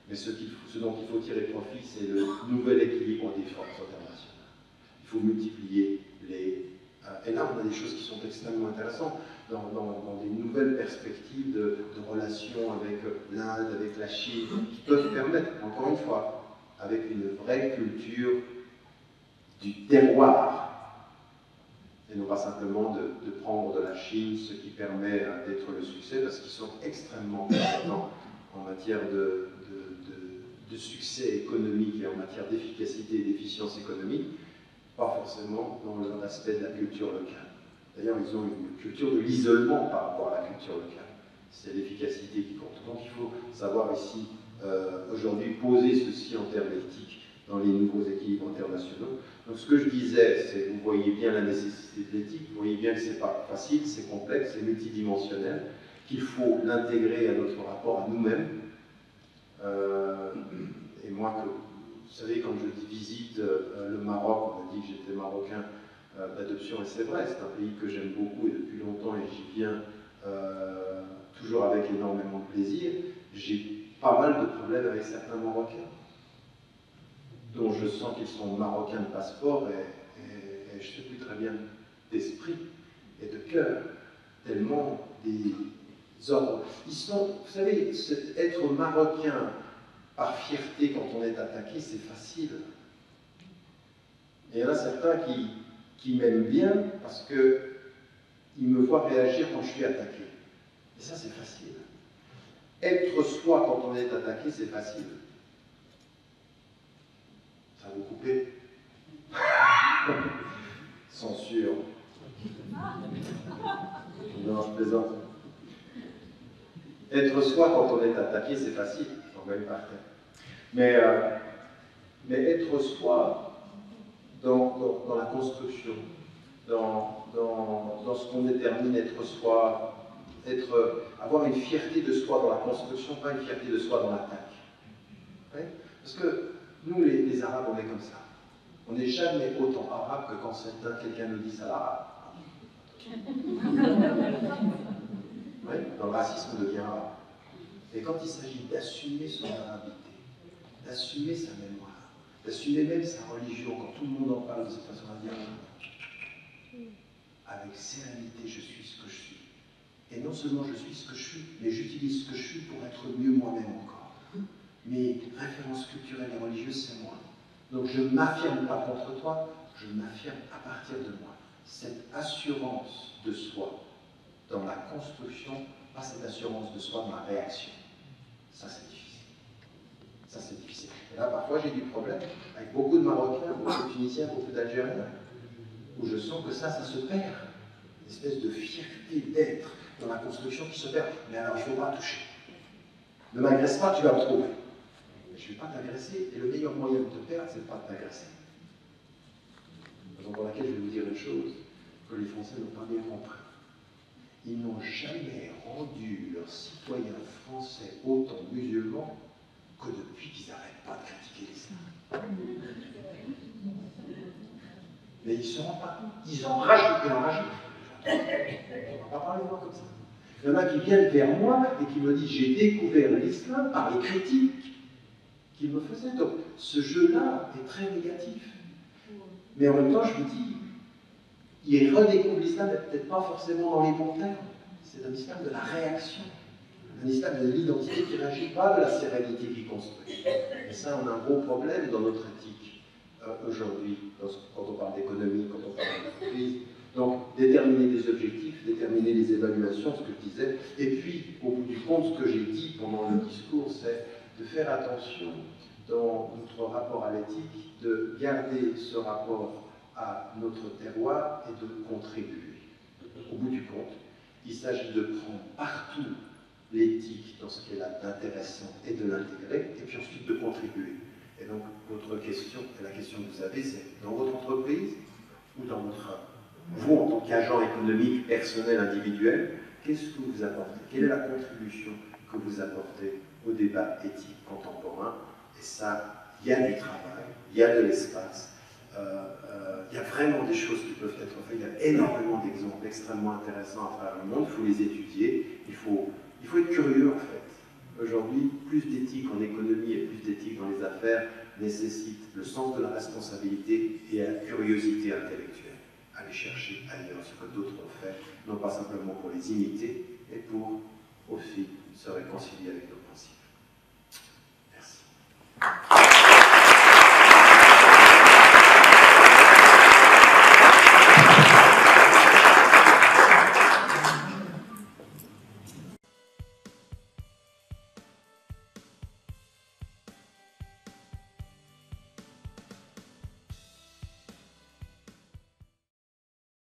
Mais ce dont il faut tirer profit, c'est le nouvel équilibre des forces internationales. Il faut multiplier les... et là, on a des choses qui sont extrêmement intéressantes dans des nouvelles perspectives de relations avec l'Inde, avec la Chine, qui peuvent permettre, encore une fois, avec une vraie culture du terroir, et non pas simplement de prendre de la Chine, ce qui permet d'être le succès, parce qu'ils sont extrêmement compétents en matière de succès économique et en matière d'efficacité et d'efficience économique, pas forcément dans l'aspect de la culture locale. D'ailleurs, ils ont une culture de l'isolement par rapport à la culture locale. C'est l'efficacité qui compte. Donc il faut savoir ici, aujourd'hui, poser ceci en termes éthiques dans les nouveaux équilibres internationaux. Donc ce que je disais, c'est que vous voyez bien la nécessité de l'éthique, vous voyez bien que c'est pas facile, c'est complexe, c'est multidimensionnel, qu'il faut l'intégrer à notre rapport à nous-mêmes. Et moi, vous savez, quand je visite le Maroc, on m'a dit que j'étais marocain d'adoption, et c'est vrai, c'est un pays que j'aime beaucoup et depuis longtemps, et j'y viens toujours avec énormément de plaisir. J'ai pas mal de problèmes avec certains Marocains, dont je sens qu'ils sont marocains de passeport et je ne sais plus très bien d'esprit et de cœur, tellement des ordres. Ils sont, vous savez, être marocain par fierté quand on est attaqué, c'est facile. Et il y en a certains qui m'aiment bien parce qu'ils me voient réagir quand je suis attaqué. Et ça, c'est facile. Être soi quand on est attaqué, c'est facile. Ça vous couper? Censure. Non, je plaisante. Être soi quand on est attaqué, c'est facile. On va y partir. Mais être soi dans la construction, dans ce qu'on détermine être soi, avoir une fierté de soi dans la construction, pas une fierté de soi dans l'attaque. Oui, parce que nous, les Arabes, on est comme ça. On n'est jamais autant arabe que quand quelqu'un nous dit ça l'arabe. Oui, dans le racisme, on devient arabe. Et quand il s'agit d'assumer son arabité, d'assumer sa mémoire, d'assumer même sa religion, quand tout le monde en parle de cette façon, à dire avec sérénité, je suis ce que je suis. Et non seulement je suis ce que je suis, mais j'utilise ce que je suis pour être mieux moi-même encore. Mes références culturelles et religieuses, c'est moi. Donc je ne m'affirme pas contre toi, je m'affirme à partir de moi. Cette assurance de soi dans la construction, pas cette assurance de soi dans la réaction. Ça, c'est difficile. Ça, c'est difficile. Et là, parfois, j'ai du problème avec beaucoup de Marocains, beaucoup de Tunisiens, beaucoup d'Algériens, où je sens que ça se perd. Une espèce de fierté d'être dans la construction qui se perd. Mais alors, il ne faut pas toucher. Ne m'agresse pas, tu vas me trouver. Mais je ne vais pas t'agresser, et le meilleur moyen de te perdre, c'est de ne pas t'agresser. Raison pour laquelle je vais vous dire une chose que les Français n'ont pas bien compris. Ils n'ont jamais rendu leurs citoyens français autant musulmans que depuis qu'ils n'arrêtent pas de critiquer l'islam. Mais ils ne se rendent pas. Ils en rajoutent et en rajoutent. On ne va pas parler de moi comme ça. Il y en a qui viennent vers moi et qui me disent « J'ai découvert l'islam par les critiques qu'ils me faisaient. » Donc ce jeu-là est très négatif. Mais en même temps, je vous dis, ils redécouvrent l'islam, mais peut-être pas forcément dans les bons termes. C'est un islam de la réaction. Un islam de l'identité qui ne réagit pas de la sérénité qui construit. Et ça, on a un gros problème dans notre éthique aujourd'hui, quand on parle d'économie, quand on parle d'entreprise. Donc, déterminer des objectifs, déterminer les évaluations, ce que je disais. Et puis, au bout du compte, ce que j'ai dit pendant le discours, c'est de faire attention dans notre rapport à l'éthique, de garder ce rapport à notre terroir et de contribuer. Au bout du compte, il s'agit de prendre partout l'éthique dans ce qu'elle a d'intéressant et de l'intégrer, et puis ensuite de contribuer. Et donc, votre question, et la question que vous avez, c'est dans votre entreprise ou dans votre... Vous, en tant qu'agent économique, personnel, individuel, qu'est-ce que vous apportez? Quelle est la contribution que vous apportez au débat éthique contemporain? Et ça, il y a du travail, il y a de l'espace, il y a vraiment des choses qui peuvent être faites, il y a énormément d'exemples extrêmement intéressants à travers le monde, il faut les étudier, il faut être curieux en fait. Aujourd'hui, plus d'éthique en économie et plus d'éthique dans les affaires nécessite le sens de la responsabilité et la curiosité intellectuelle. Aller chercher ailleurs ce que d'autres ont fait, non pas simplement pour les imiter, mais pour aussi se réconcilier avec nos principes.